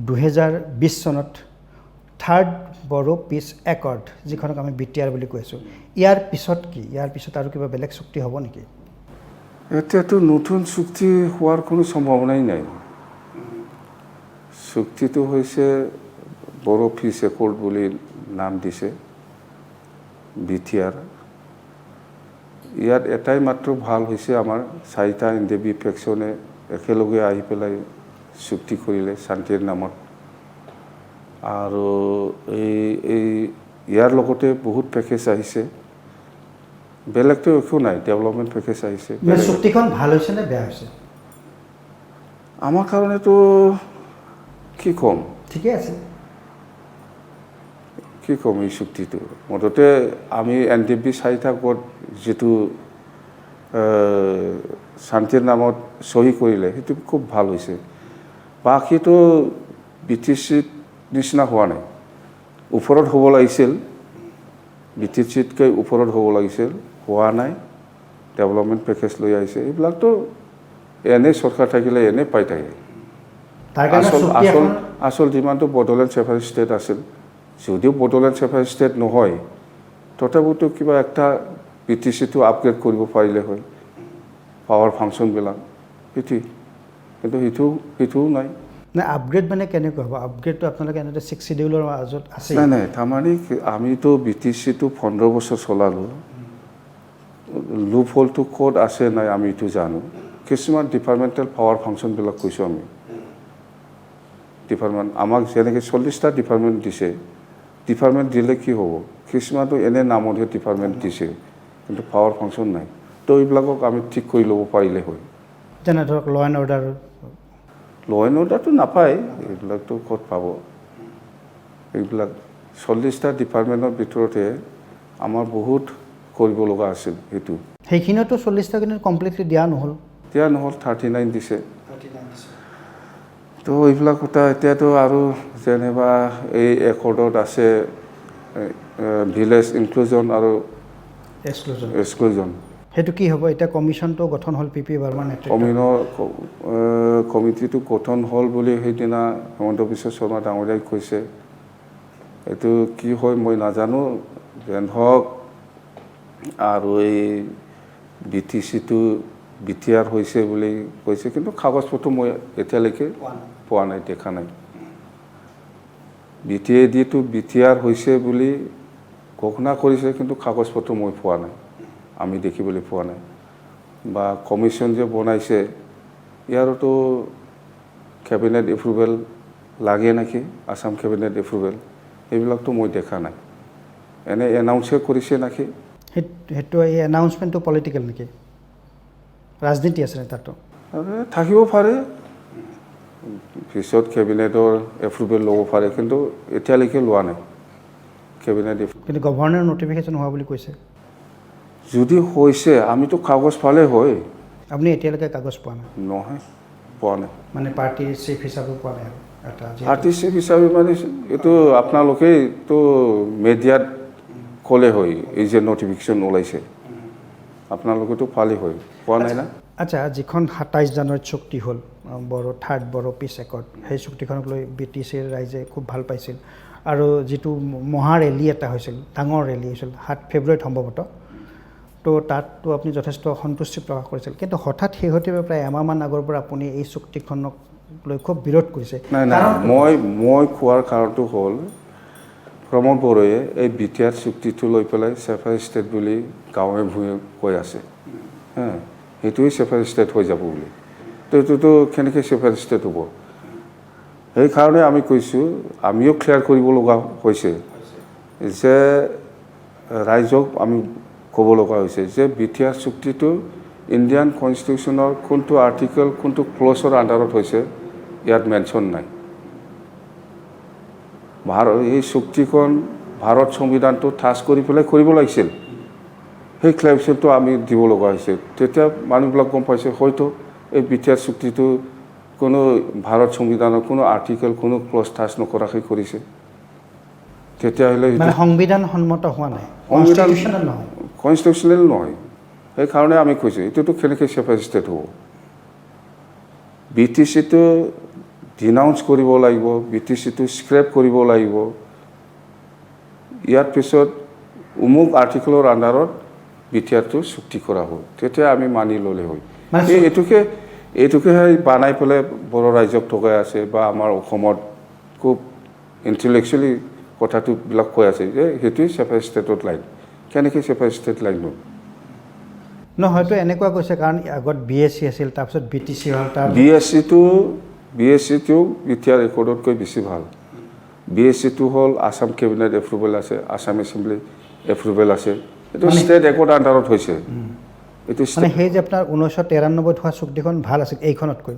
2020 চনত থাৰ্ড বড়ো পিছ একৰ্ড যিখনক আমি BTR বুলি কৈছোঁ ইয়াৰ পিছত কি ইয়াৰ পিছত আৰু কিবা বেলেগ চুক্তি হ'ব নেকি এতিয়াতো নতুন চুক্তি হোৱাৰ কোনো সম্ভাৱনাই নাই চুক্তিটো হৈছে বড়ো পিছ একৰ্ড বুলি নাম দিছে BTR ইয়াত এটাই মাত্ৰ ভাল হৈছে আমাৰ 4টা NDB ফেকশ্যনে একেলগে আহি পেলাই চুক্তি কৰিলে শান্তিৰ নামত আৰু এই ইয়াৰ লগতে বহুত পেকেজ আহিছে বেলেগতো একো নাই ডেভেলপমেণ্ট পেকেজ আহিছে চুক্তিখন ভাল হৈছে নে বেয়া হৈছে আমাৰ কাৰণেতো কি ক'ম ঠিকে আছে কি ক'ম এই চুক্তিটো মুঠতে আমি NDB 4টা গোট যিটো শান্তিৰ নামত চহী কৰিলে সেইটো খুব ভাল হৈছে বাকীটো BTCত নিচিনা হোৱা নাই ওপৰত হ'ব লাগিছিল BTCতকৈ ওপৰত হ'ব লাগিছিল হোৱা নাই ডেভেলপমেণ্ট পেকেজ লৈ আহিছে এইবিলাকতো এনে চৰকাৰ থাকিলে এনে পাই থাকে আচল যিমানটো বড়োলেণ্ড ছেপাৰেট ষ্টেট আছিল যদিও বড়োলেণ্ড ছেপাৰেট ষ্টেট নহয় তথাপিতো কিবা একটা BTCটো আপগ্ৰেড কৰিব পাৰিলে হয় পাৱাৰ ফাংচনবিলাক সেইটোৱেই কিন্তু সেইটোও নাই আপগ্ৰেড মানে কেনেকুৱা হ'ব আপগ্ৰেডটো আপোনালোকে এনেকৈ 6 শিডিউলৰ মাজত আছে নাই তাৰমানে আমিতো BTCটো 15 বছৰ চলালোঁ লুপ হ'লটো ক'ত আছে নাই আমি এইটো জানো কিছুমান ডিপাৰ্টমেণ্টেল পাৱাৰ ফাংচনবিলাক কৈছোঁ আমি ডিপাৰ্টমেণ্ট আমাক যেনেকৈ 40টা ডিপাৰ্টমেণ্ট দিছে ডিপাৰ্টমেণ্ট দিলে কি হ'ব কিছুমানটো এনে নামতহে ডিপাৰ্টমেণ্ট দিছে কিন্তু পাৱাৰ ফাংচন নাই তো এইবিলাকক আমি ঠিক কৰি ল'ব পাৰিলে হয় যেনে ধৰক ল এণ্ড অৰ্ডাৰটো নাপায় এইবিলাকতো ক'ত পাব এইবিলাক 40টা ডিপাৰ্টমেণ্টৰ ভিতৰতে আমাৰ বহুত কৰিব লগা আছিল সেইটো সেইখিনিতো 40টা কিন্তু কমপ্লিটলি দিয়া নহ'ল 39 দিছে তো এইবিলাক কথা এতিয়াতো আৰু যেনিবা এই একৰ্ডত আছে ভিলেজ ইনক্লুজন আৰু এক্সক্লুজন। সেইটো কি হ'ব এতিয়া? কমিশ্যনটো গঠন হ'ল পি বাৰ্মাৰ কমিটিটো গঠন হ'ল বুলি সেইদিনা হেমন্ত বিশ্ব শৰ্মা ডাঙৰীয়াই কৈছে। এইটো কি হয় মই নাজানো, যেন হওক। আৰু এই BTCটো BTR হৈছে বুলি কৈছে, কিন্তু কাগজ পত্ৰ মই এতিয়ালৈকে পোৱা নাই, দেখা নাই। BTADটো BTR হৈছে বুলি ঘোষণা কৰিছে, কিন্তু কাগজ পত্ৰ মই পোৱা নাই, আমি দেখিবলৈ পোৱা নাই। বা কমিশ্যন যে বনাইছে ইয়াৰতো কেবিনেট এপ্ৰুভেল লাগে নেকি, আসাম কেবিনেট এপ্ৰুভেল, এইবিলাকতো মই দেখা নাই। এনে এনাউন্সে কৰিছে নেকি? সেইটো এই এনাউন্সমেণ্টটো পলিটিকেল নেকি, ৰাজনীতি আছে তাতো? থাকিব পাৰে, পিছত কেবিনেটৰ এপ্ৰুভেল ল'ব পাৰে, কিন্তু এতিয়ালৈকে লোৱা নাই কেবিনেট। কিন্তু গভৰ্ণৰ নটিফিকেশ্যন হোৱা বুলি কৈছে। যদি হৈছে আমিতো কাগজ পালে হয়। আপুনি এতিয়ালৈকে কাগজ পোৱা নাই? নহয়, পোৱা নাই। মানে পাৰ্টিৰ চিফ হিচাপে পোৱা নাই? পাৰ্টিৰ চিফ হিচাপে মানে এইটো আপোনালোকেই তো মিডিয়াত ক'লে হয়, এই যে নটিফিকেশ্যন ওলাইছে আপোনালোকেতো পালে হয়, পোৱা নাই না। আচ্ছা, যিখন 27 জানুৱাৰীত চুক্তি হ'ল থাৰ্ড বড়ো পিছ একৰ্ড, সেই চুক্তিখনক লৈ BTCৰ ৰাইজে খুব ভাল পাইছিল। আৰু যিটো মহা ৰেলী এটা হৈছিল, ডাঙৰ ৰেলী হৈছিল 7 ফেব্ৰুৱাৰীত সম্ভৱতঃ, তো তাততো আপুনি যথেষ্ট সন্তুষ্টি প্ৰকাশ কৰিছিল। কিন্তু হঠাৎ শেহতীয়াভাৱে প্ৰায় এমাহমান আগৰ পৰা আপুনি এই চুক্তিখনক লৈ খুব বিৰোধ কৰিছে। নাই, মই কোৱাৰ কাৰণটো হ'ল প্ৰমোদ বড়োৱে এই BTR চুক্তিটো লৈ পেলাই ছেপাৰেট ষ্টেট বুলি গাঁৱে ভূঞে কৈ আছে। সেইটোৱে ছেপাৰেট ষ্টেট হৈ যাব বুলি। তো এইটোতো কেনেকৈ ছেপাৰেট ষ্টেট হ'ব? সেইকাৰণে আমি কৈছোঁ, আমিও ক্লিয়াৰ কৰিব লগা হৈছে যে ৰাইজক আমি ক'ব লগা হৈছে যে BTR চুক্তিটো ইণ্ডিয়ান কনষ্টিটিউশ্যনৰ কোনটো আৰ্টিকেল, কোনটো ক্লজৰ আণ্ডাৰত হৈছে ইয়াত মেনশ্যন নাই। এই চুক্তিখন ভাৰত সংবিধানটো টাচ কৰি পেলাই কৰিব লাগিছিল, সেই ক্লেৰিফিকেশ্যনটো আমি দিব লগা হৈছে। তেতিয়া মানুহবিলাক গম পাইছে হয়তো এই BTR চুক্তিটো কোনো ভাৰত সংবিধানৰ কোনো আৰ্টিকেল, কোনো ক্লজ টাচ নকৰাকৈ কৰিছে। তেতিয়াহ'লে সংবিধান সন্মত হোৱা নাই, কনষ্টিটিউশ্যনেল নহয়। সেইকাৰণে আমি কৈছোঁ এইটোতো কেনেকৈ ছেপাৰেট ষ্টেট হ'ব? BTCটো ডিনাউন্স কৰিব লাগিব, BTCটো স্ক্ৰেপ কৰিব লাগিব। ইয়াৰ পিছত অমুক আৰ্টিকেলৰ আণ্ডাৰত BTRটো চুক্তি কৰা হ'ল, তেতিয়া আমি মানি ল'লে হয়। এইটোকে বানাই পেলাই বড়ো ৰাইজক ঠগাই আছে, বা আমাৰ অসমত খুব ইণ্টেলেকচুৱেলি কথাটো বিলাক কৈ আছে যে সেইটোৱে ছেপাৰেট ষ্টেটত লাইন। কেনেকৈ ছেপাৰেট ষ্টেট লাইন হ'ল? হয়তো এনেকুৱা কৈছে কাৰণ আগত BSC আছিল, তাৰপিছত BTC হ'ল। BSCটো BTR একৰ্ডতকৈ বেছি ভাল। BSCটো হ'ল আসাম কেবিনেট এপ্ৰুভেল আছে, আসাম এছেম্বলি এপ্ৰুভেল আছে, এইটো ষ্টেট একৰ্ড আণ্ডাৰত হৈছে। এইটো সেই যে আপোনাৰ 1993 হোৱা চুক্তিখন ভাল আছিল এইখনতকৈ।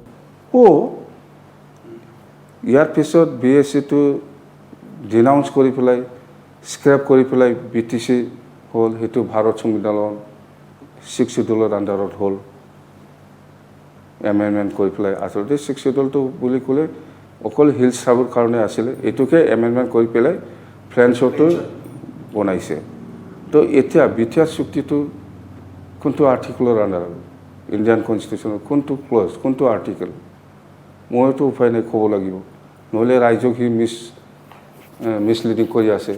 ইয়াৰ পিছত BSCটো ডিনাউন্স কৰি পেলাই স্ক্ৰেপ কৰি পেলাই BTC হ'ল, সেইটো ভাৰত সংবিধানৰ 6 শিডিউলৰ আণ্ডাৰত হ'ল। এমেণ্ডমেণ্ট কৰি পেলাই আচলতে 6 শিডিউলটো বুলি ক'লে অকল হিলছ ট্ৰাইবৰ কাৰণে আছিলে, এইটোকে এমেণ্ডমেণ্ট কৰি পেলাই ফ্ৰেঞ্চতো বনাইছে। তো এতিয়া BTR চুক্তিটো কোনটো আৰ্টিকেলৰ আণ্ডাৰত, ইণ্ডিয়ান কনষ্টিটিউশ্যনৰ কোনটো ক্লজ, কোনটো আৰ্টিকেল? মইতো উপায় নাই, ক'ব লাগিব, নহ'লে ৰাইজক সি মিছলিডিং কৰি আছে,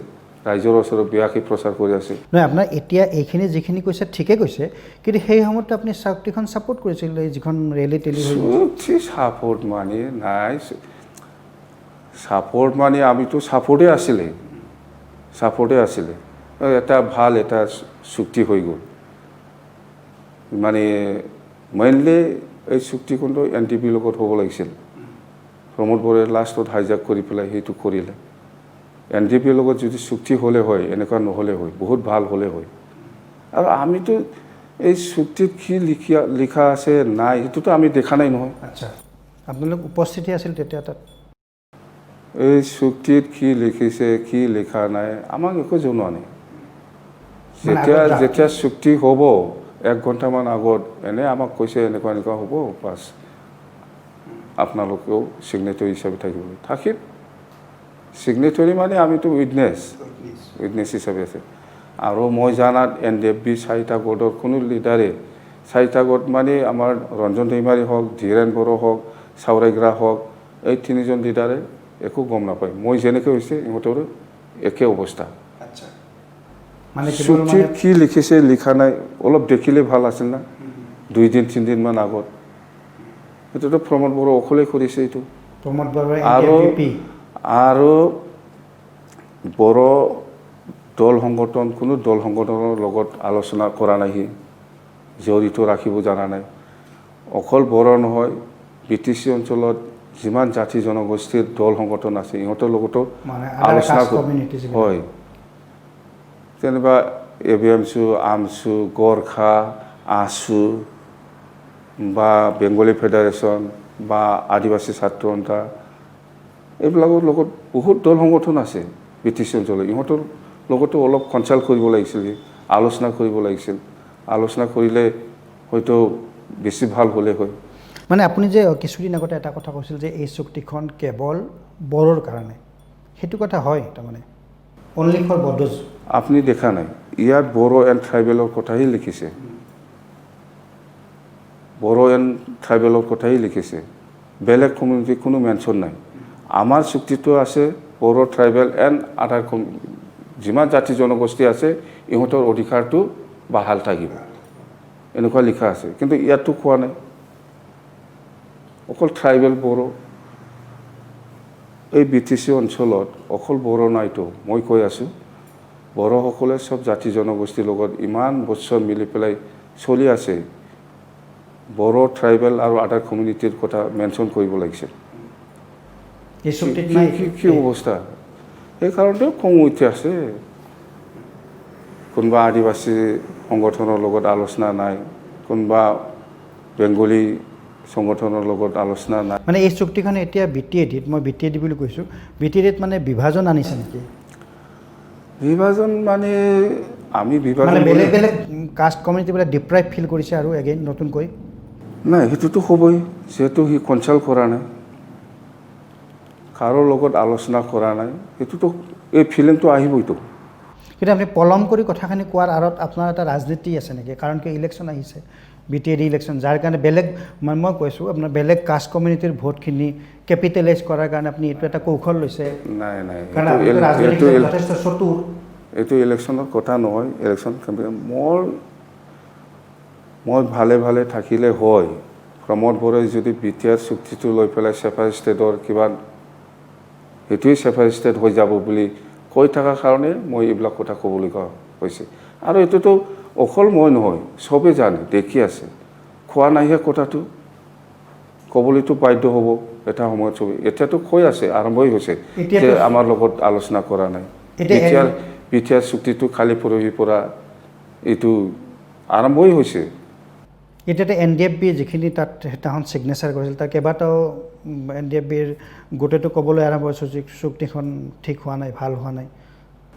ৰাইজৰ ওচৰত বেয়াকৈ প্ৰচাৰ কৰি আছে। নহয়, আপোনাৰ এতিয়া এইখিনি যিখিনি কৈছে ঠিকে কৈছে, কিন্তু সেই সময়তে আপুনি চুক্তিখন ছাপোৰ্ট কৰিছিল, যিখন ৰেলী টেলি ছাপোৰ্ট মানে নাই, ছাপোৰ্ট মানে আমিতো ছাপোৰ্টে আছিলে। এটা ভাল এটা চুক্তি হৈ গ'ল। মানে মেইনলি এই চুক্তিখনটো NDPৰ লগত হ'ব লাগিছিল। প্ৰমোদ বড়োৱে লাষ্টত হাইজাক কৰি পেলাই সেইটো কৰিলে। NDPৰ লগত যদি চুক্তি হ'লে হয়, এনেকুৱা নহ'লে হয়, বহুত ভাল হ'লে হয়। আৰু আমিতো এই চুক্তিত কি লিখা আছে নাই, সেইটোতো আমি দেখা নাই নহয়। আচ্ছা, আপোনালোক উপস্থিতি আছিল তেতিয়া তাত? এই চুক্তিত কি লিখিছে, কি লিখা নাই, আমাক একো জনোৱা নাই। যেতিয়া চুক্তি হ'ব 1 ঘণ্টামান আগত এনে আমাক কৈছে এনেকুৱা হ'ব, বাছ আপোনালোকেও ছিগনেটৰী হিচাপে থাকিব থাকিম ছিগনেটৰী মানে আমিতো উইটনেছ হিচাপে আছে আৰু মই জানাত NDFB 4টা গোটৰ কোনো লিডাৰে 4টা গোট মানে আমাৰ ৰঞ্জন দৈমাৰী হওক ধীৰেন বড়ো হওক চাউৰাইগ্ৰা হওক এই 3জন লিডাৰে একো গম নাপায় মই যেনেকৈ হৈছে ইহঁতৰো একে অৱস্থা মানে চুক্তিত কি লিখিছে লিখা নাই অলপ দেখিলে ভাল আছিল না 2 দিন 3 দিনমান আগত এইটোতো প্ৰমোদ বড়ো অকলে কৰিছে এইটো প্ৰমোদ বড়ো আৰু বড়ো দল সংগঠন কোনো দল সংগঠনৰ লগত আলোচনা কৰা নাই সি জড়িত ৰাখিব জানা নাই অকল বড়ো নহয় BTC অঞ্চলত যিমান জাতি জনগোষ্ঠীৰ দল সংগঠন আছে ইহঁতৰ লগতো আলোচনা হয় যেনিবা ABMSU AMSU গোৰ্খা ASU বা বেংগলী ফেডাৰেশ্যন বা আদিবাসী ছাত্ৰ সন্থা এইবিলাকৰ লগত বহুত দল সংগঠন আছে BTC অঞ্চলত ইহঁতৰ লগতো অলপ কনচাল্ট কৰিব লাগিছিল আলোচনা কৰিব লাগিছিল আলোচনা কৰিলে হয়তো বেছি ভাল হ'লে হয় মানে আপুনি যে কিছুদিন আগতে এটা কথা কৈছিল যে এই চুক্তিখন কেৱল বড়োৰ কাৰণে সেইটো কথা হয় তাৰমানে অনলি ফৰ বড়োজ আপুনি দেখা নাই ইয়াত বড়ো এণ্ড ট্ৰাইবেলৰ কথাই লিখিছে বড়ো এণ্ড ট্ৰাইবেলৰ কথাই লিখিছে বেলেগ কমিউনিটি কোনো মেনশ্যন নাই আমাৰ চুক্তিটো আছে বড়ো ট্ৰাইবেল এণ্ড আদাৰ যিমান জাতি জনগোষ্ঠী আছে ইহঁতৰ অধিকাৰটো বাহাল থাকিব এনেকুৱা লিখা আছে কিন্তু ইয়াতো কোৱা নাই অকল ট্ৰাইবেল বড়ো এই BTC অঞ্চলত অকল বড়ো নাইতো মই কৈ আছোঁ বড়োসকলে সব জাতি জনগোষ্ঠীৰ লগত ইমান বছৰ মিলি পেলাই চলি আছে বড়ো ট্ৰাইবেল আৰু আদাৰ কমিউনিটিৰ কথা মেনশ্যন কৰিব লাগিছিল এই চুক্তিত কি অৱস্থা সেইকাৰণে খং উঠি আছে কোনোবা আদিবাসী সংগঠনৰ লগত আলোচনা নাই কোনোবা বেংগলী সংগঠনৰ লগত আলোচনা নাই মানে এই চুক্তিখন এতিয়া BTAD মই BTAD বুলি কৈছোঁ BTAD মানে বিভাজন আনিছে নেকি বিভাজন মানে আমি বিভাজন মানে বেলেগ বেলেগ কাষ্ট কমিউনিটিবিলাক ডিপ্ৰাইভ ফিল কৰিছে আৰু এগেইন নতুনকৈ নাই সেইটোতো হ'বই যিহেতু সি কনচাল্ট কৰা নাই কাৰো লগত আলোচনা কৰা নাই সেইটোতো এই ফিলিংটো আহিবইতো কিন্তু আপুনি পলম কৰি কথাখিনি কোৱাৰ আঁৰত আপোনাৰ এটা ৰাজনীতি আছে নেকি কাৰণ কি ইলেকশ্যন আহিছে BTAD ইলেকশ্যন যাৰ কাৰণে বেলেগ মই কৈছোঁ আপোনাৰ বেলেগ কাষ্ট কমিউনিটিৰ ভোটখিনি কেপিটেলাইজ কৰাৰ কাৰণে আপুনি এইটো এটা কৌশল লৈছে নাই নাই যথেষ্ট চতুৰ এইটো ইলেকশ্যনৰ কথা নহয় ইলেকশ্যন মই ভালে ভালে থাকিলে হয় প্ৰমোদ বড়োই যদি BTR চুক্তিটো লৈ পেলাই ছেপাৰেট ষ্টেটৰ কিবা সেইটোৱেই ছেপাৰেট ষ্টেট হৈ যাব বুলি কৈ থকাৰ কাৰণে মই এইবিলাক কথা ক'বলৈ হৈছে আৰু এইটোতো অকল মই নহয় চবেই জানে দেখি আছে খোৱা নাইহে কথাটো ক'বলৈতো বাধ্য হ'ব এটা সময়ত চবেই এতিয়াতো কৈ আছে আৰম্ভই হৈছে যে আমাৰ লগত আলোচনা কৰা নাই BTR চুক্তিটো খালি পৰহিৰ পৰা এইটো আৰম্ভই হৈছে এতিয়াতো NDFB যিখিনি তাত সেইদিনাখন ছিগনেচাৰ কৰিছিল তাৰ কেইবাটাও NDFBৰ গোটেইটো ক'বলৈ আৰম্ভ কৰিছোঁ যে চুক্তিখন ঠিক হোৱা নাই ভাল হোৱা নাই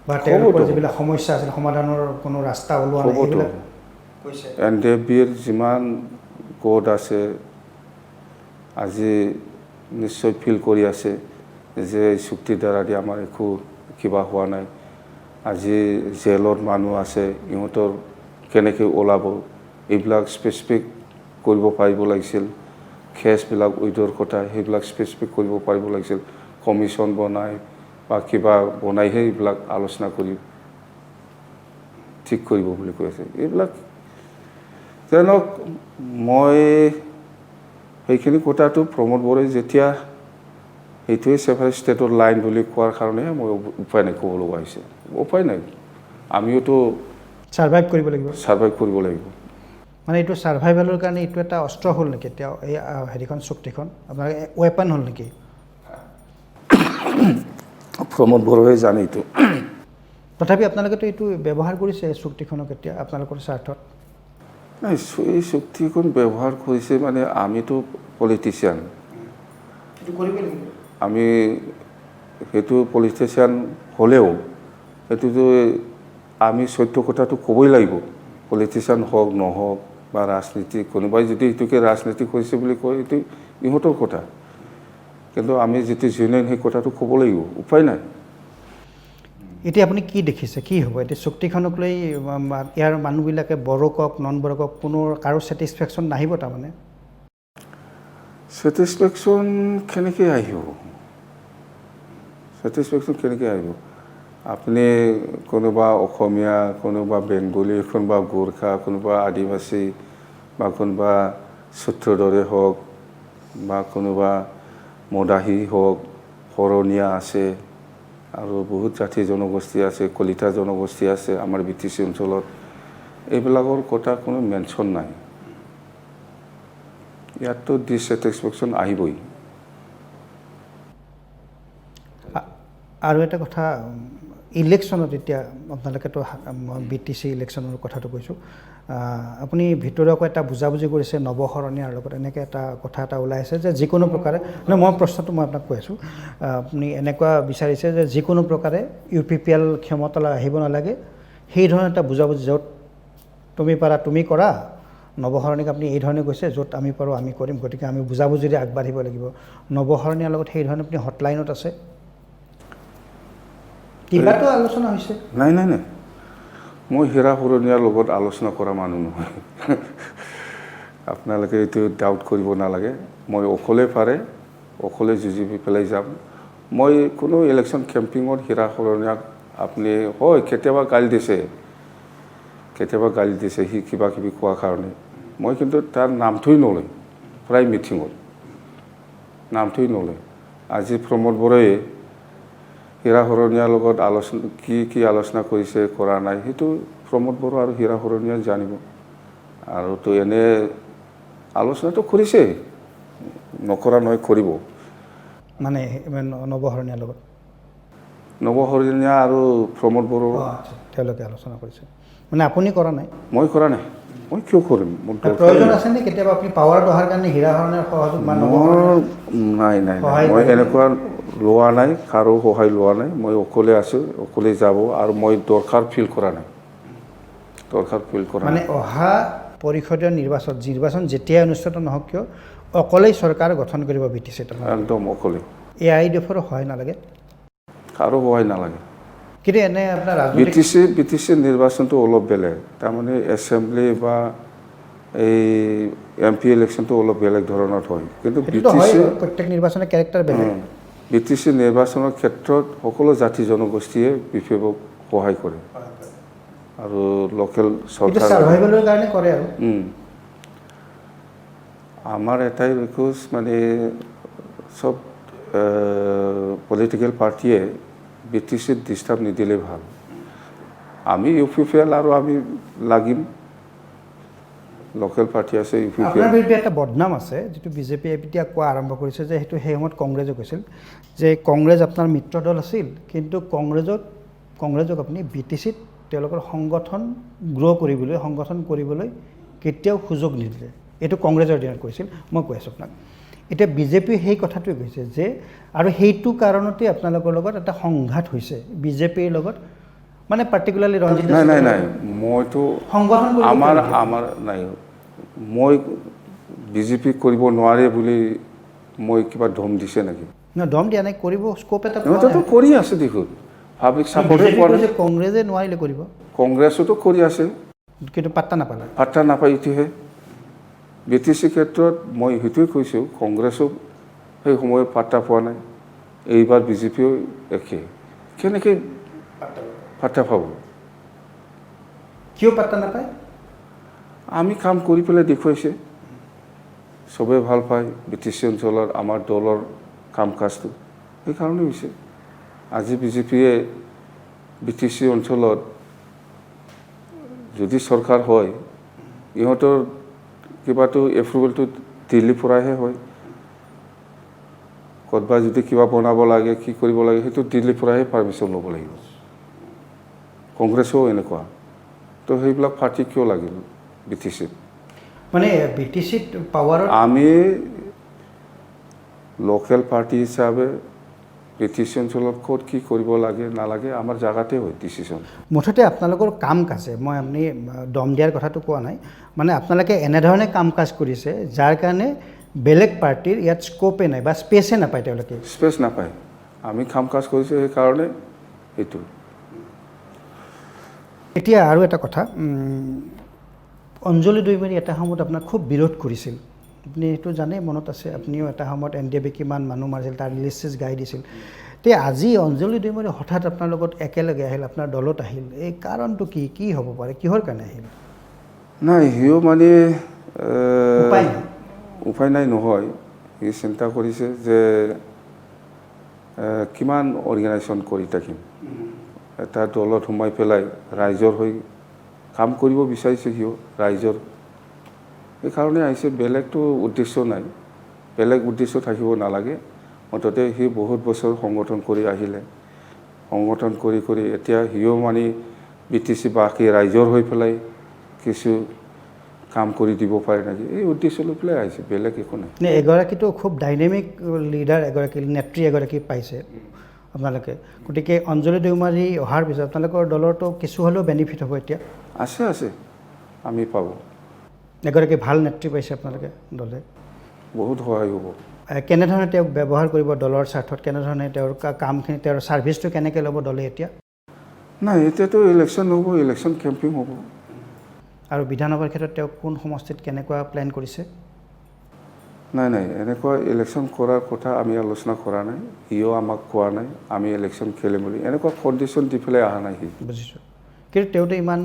বা তেওঁলোকৰ যিবিলাক সমস্যা আছিল সমাধানৰ কোনো ৰাস্তা ওলোৱা নাই এইবিলাক কৈছে NDFBৰ যিমান গোট আছে আজি নিশ্চয় ফিল কৰি আছে যে এই চুক্তিৰ দ্বাৰা দি আমাৰ একো কিবা হোৱা নাই আজি জেলত মানুহ আছে ইহঁতৰ কেনেকৈ ওলাব এইবিলাক স্পেচিফিক কৰিব পাৰিব লাগিছিল কেছবিলাক উইডৰ কথা সেইবিলাক স্পেচিফিক কৰিব পাৰিব লাগিছিল কমিশ্যন বনাই বা কিবা বনাইহে এইবিলাক আলোচনা কৰি ঠিক কৰিব বুলি কৈ আছে এইবিলাক যেনক মই সেইখিনি কথাটো প্ৰমোদ বড়োই যেতিয়া সেইটোৱে ছেপাৰেট ষ্টেটৰ লাইন বুলি কোৱাৰ কাৰণে মই উপায় নাই ক'ব লগা হৈছে উপায় নাই আমিওতো ছাৰ্ভাইভ কৰিব লাগিব মানে এইটো ছাৰ্ভাইভেলৰ কাৰণে এইটো এটা অস্ত্ৰ হ'ল নেকি এতিয়া এই হেৰিখন চুক্তিখন আপোনাৰ ৱেপন হ'ল নেকি প্ৰমোদ বড়োই জানে এইটো তথাপি আপোনালোকেতো এইটো ব্যৱহাৰ কৰিছে এই চুক্তিখনক এতিয়া আপোনালোকৰ স্বাৰ্থত নাই এই চুক্তিখন ব্যৱহাৰ কৰিছে মানে আমিতো পলিটিচিয়ান আমি সেইটো পলিটিচিয়ান হ'লেও সেইটোতো আমি সত্য কথাটো ক'বই লাগিব পলিটিচিয়ান হওক নহওক বা ৰাজনীতি কোনোবাই যদি এইটোকে ৰাজনীতি কৰিছে বুলি কয় এইটো ইহঁতৰ কথা কিন্তু আমি যিটো জেনুইন সেই কথাটো ক'ব লাগিব, উপায় নাই। এতিয়া আপুনি কি দেখিছে, কি হ'ব এতিয়া চুক্তিখনক লৈ ইয়াৰ মানুহবিলাকে বড়ো কওক নন বড়ো কওক কোনো কাৰো ছেটিছফেকশ্যন নাহিব তাৰমানে? ছেটিছফেকশ্যন কেনেকৈ আহিব? ছেটিছফেকশ্যন কেনেকৈ আহিব? আপুনি কোনোবা অসমীয়া, কোনোবা বেংগলী, কোনোবা গোৰ্খা, কোনোবা আদিবাসী বা কোনোবা সূত্ৰধৰে হওক বা কোনোবা মদাহী হওক, শৰণীয়া আছে আৰু বহুত জাতি জনগোষ্ঠী আছে, কলিতা জনগোষ্ঠী আছে আমাৰ BTC অঞ্চলত, এইবিলাকৰ কথা কোনো মেনশ্যন নাই। ইয়াততো ডিছেটিছফেকশ্যন আহিবই। আৰু এটা কথা, ইলেকশ্যনত এতিয়া আপোনালোকেতো BTC ইলেকশ্যনৰ কথাটো কৈছোঁ, আপুনি ভিতৰুৱাকৈ এটা বুজাবুজি কৰিছে নৱশৰণীয়াৰ লগত, এনেকৈ এটা কথা এটা ওলাই আছে যে যিকোনো প্ৰকাৰে, মানে মই প্ৰশ্নটো মই আপোনাক কৈ আছোঁ, আপুনি এনেকুৱা বিচাৰিছে যে যিকোনো প্ৰকাৰে UPPL ক্ষমতালৈ আহিব নালাগে, সেই ধৰণৰ এটা বুজাবুজি, য'ত তুমি পাৰা তুমি কৰা, নৱশৰণীক আপুনি এই ধৰণে কৈছে, য'ত আমি পাৰোঁ আমি কৰিম, গতিকে আমি বুজাবুজিৰে আগবাঢ়িব লাগিব। নৱশৰণীয়াৰ লগত সেই ধৰণে আপুনি হটলাইনত আছে, কিবাটো আলোচনা হৈছে? নাই নাই নাই, মই হীৰা শৰণীয়াৰ লগত আলোচনা কৰা মানুহ নহয়। আপোনালোকে এইটো ডাউট কৰিব নালাগে। মই অকলে পাৰে অকলে যুঁজি পেলাই যাম। মই কোনো ইলেকশ্যন কেম্পিঙত হীৰা শৰণীয়াক আপুনি হয় কেতিয়াবা গালি দিছে, সি কিবা কিবি কোৱাৰ কাৰণে, মই কিন্তু তাৰ নামটোৱেই নলয়, প্ৰায় মিটিঙত নামটোৱেই নলয়। আজি প্ৰমোদ বড়োৱে হীৰা শৰণীয়াৰ লগত কি আলোচনা কৰিছে কৰা নাই, সেইটো প্ৰমোদ বড়ো আৰু হীৰা শৰণীয়াই জানিব। আৰু তো এনে আলোচনাটো কৰিছে, নকৰা নহয়, কৰিব। মানে নৱশৰণীয়াৰ লগত নৱশৰণীয়া আৰু প্ৰমোদ বড়ো তেওঁলোকে আলোচনা কৰিছে, মানে আপুনি কৰা নাই? মই কৰা নাই। মই কিয় কৰিম? প্ৰয়োজন আছে নে কেতিয়াবা আপুনি পাৱাৰত অহাৰ কাৰণে হীৰা শৰণীয়াৰ সহযোগ বা নাই নাই, মই এনেকুৱা লোৱা নাই, কাৰো সহায় লোৱা নাই। মই অকলে আছোঁ, অকলে যাব, আৰু মই দৰকাৰ ফিল কৰা নাই। মানে অহা পৰিষদীয় নিৰ্বাচন যেতিয়াই অনুষ্ঠিত নহওক কিয় অকলেই চৰকাৰ গঠন কৰিব BTC? একদম অকলে। AIDFৰ সহায় নালাগে? কাৰো সহায় নালাগে। কিন্তু এনে আপোনাৰ BTC নিৰ্বাচনটো অলপ বেলেগ, তাৰমানে এছেম্বলি বা এই MP ইলেকশ্যনটো অলপ বেলেগ ধৰণৰ হয়। কিন্তু প্ৰত্যেক নিৰ্বাচনৰ কেৰেক্টাৰ বেলেগ। BTC নিৰ্বাচনৰ ক্ষেত্ৰত সকলো জাতি জনগোষ্ঠীয়ে BPFক সহায় কৰে আৰু লোকেল চৰকাৰ সাৰ্ভাইভেলৰ কাৰণে কৰে। আৰু আমাৰ এটাই ৰিকুৱেষ্ট, মানে চব পলিটিকেল পাৰ্টিয়ে BTCত ডিষ্টাৰ্ব নিদিলে ভাল। আমি UPPL আৰু আমি লাগিম, লোকেল পাৰ্টি আছে UPPL। আপোনাৰ বিৰুদ্ধে এটা বদনাম আছে, যিটো BJP এতিয়া কোৱা আৰম্ভ কৰিছে যে সেইটো সেই সময়ত কংগ্ৰেছে কৈছিল যে কংগ্ৰেছ আপোনাৰ মিত্ৰ দল আছিল, কিন্তু কংগ্ৰেছক আপুনি BTCত তেওঁলোকৰ সংগঠন কৰিবলৈ কেতিয়াও সুযোগ নিদিলে। এইটো কংগ্ৰেছৰ দিনত কৈছিল, মই কৈ আছোঁ আপোনাক। এতিয়া BJP সেই কথাটোৱে কৈছে যে, আৰু সেইটো কাৰণতে আপোনালোকৰ লগত এটা সংঘাত হৈছে BJPৰ লগত, মানে পাৰ্টিকুলাৰলি ৰঞ্জিত। নাই, মইতো আমাৰ নাই, মই BJP কৰিব নোৱাৰে বুলি মই কিবা দম দিছে নেকি? দম দিয়া নাই, কৰিব স্কোপ এটা কৰি আছে দেখোন। পাব্লিক ছাপোৰ্টে পোৱা নাই। কংগ্ৰেছে নোৱাৰিলে কৰিব, কংগ্ৰেছতো কৰি আছে, কিন্তু পাত্তা নাপায়। এইটোহে BTC ক্ষেত্ৰত মই সেইটোৱে কৈছোঁ, কংগ্ৰেছক সেই সময়ত পাত্তা পোৱা নাই, এইবাৰ BJPও একে। কেনেকৈ পাত্তা পাব? কিয় পাত্তা নাপায়? আমি কাম কৰি পেলাই দেখুৱাইছে, চবেই ভাল পায় BTC অঞ্চলৰ আমাৰ দলৰ কাম কাজটো, সেইকাৰণে হৈছে। আজি BJPয়ে BTC অঞ্চলত যদি চৰকাৰ হয়, ইহঁতৰ কিবাটো এপ্ৰুভেলটো দিল্লীৰ পৰাহে হয়। ক'ৰবাত যদি কিবা বনাব লাগে, কি কৰিব লাগে, সেইটো দিল্লীৰ পৰাহে পাৰ্মিশ্যন ল'ব লাগিব। কংগ্ৰেছেও এনেকুৱা, তো সেইবিলাক পাৰ্টি কিয় লাগিল BTCত? মানে BTCত পাৱাৰত আমি লোকেল পাৰ্টি হিচাপে BTC অঞ্চলত ক'ত কি কৰিব লাগে নালাগে আমাৰ জাগাতে হয় ডিচিশ্যন। মুঠতে আপোনালোকৰ কাম কাজে, মই আপুনি দম দিয়াৰ কথাটো কোৱা নাই, মানে আপোনালোকে এনেধৰণে কাম কাজ কৰিছে যাৰ কাৰণে বেলেগ পাৰ্টিৰ ইয়াত স্ক'পে নাই বা স্পেচে নাপায় তেওঁলোকে। স্পেচ নাপায়। আমি কাম কাজ কৰিছোঁ সেইকাৰণে এইটো। এতিয়া আৰু এটা কথা, অঞ্জলি দৈমাৰী এটা সময়ত আপোনাক খুব বিৰোধ কৰিছিল, আপুনি এইটো জানে, মনত আছে, আপুনিও এটা সময়ত NDA কিমান মানুহ মাৰিছিল, তাৰ লিষ্ট গাই দিছিল। তে আজি অঞ্জলি দৈমাৰী হঠাৎ আপোনাৰ লগত একেলগে আহিল, আপোনাৰ দলত আহিল, এই কাৰণটো কি কি হ'ব পাৰে, কিহৰ কাৰণে আহিল? নাই, সিও মানে উপায় নাই। উপায় নাই নহয়, সি চিন্তা কৰিছে যে কিমান অৰ্গেনাইজেশ্যন কৰি থাকিম, এটা দলত সোমাই পেলাই ৰাইজৰ হৈ কাম কৰিব বিচাৰিছে সিও ৰাইজৰ, সেইকাৰণে আহিছে। বেলেগতো উদ্দেশ্য নাই, বেলেগ উদ্দেশ্য থাকিব নালাগে। মুঠতে সি বহুত বছৰ সংগঠন কৰি আহিলে, সংগঠন কৰি কৰি এতিয়া সিও মানে BTC বাকী ৰাইজৰ হৈ পেলাই কিছু কাম কৰি দিব পাৰে নেকি, এই উদ্দেশ্য লৈ পেলাই আহিছে, বেলেগ একো নাই। এগৰাকীতো খুব ডাইনেমিক লিডাৰ এগৰাকী, নেত্ৰী এগৰাকী পাইছে আপোনালোকে, গতিকে অঞ্জলি দৈমাৰী অহাৰ পিছত আপোনালোকৰ দলৰতো কিছু হ'লেও বেনিফিট হ'ব এতিয়া। আছে আছে, আমি পাব। এগৰাকী ভাল নেত্ৰী পাইছে আপোনালোকে দলে, বহুত সহায় হ'ব। কেনেধৰণে তেওঁক ব্যৱহাৰ কৰিব দলৰ স্বাৰ্থত, কেনেধৰণে তেওঁৰ কামখিনি, তেওঁৰ ছাৰ্ভিচটো কেনেকৈ ল'ব দলে এতিয়া? নাই, এতিয়াতো ইলেকশ্যন হ'ব, ইলেকশ্যন কেম্পিং হ'ব। আৰু বিধানসভাৰ ক্ষেত্ৰত তেওঁ কোন সমষ্টিত কেনেকুৱা প্লেন কৰিছে? নাই নাই, এনেকুৱা ইলেকশ্যন কৰাৰ কথা আমি আলোচনা কৰা নাই, সিও আমাক কোৱা নাই আমি ইলেকশ্যন খেলিম বুলি, এনেকুৱা কণ্ডিশ্যন দি পেলাই অহা নাই সি। বুজিছোঁ, কিন্তু তেওঁতো ইমান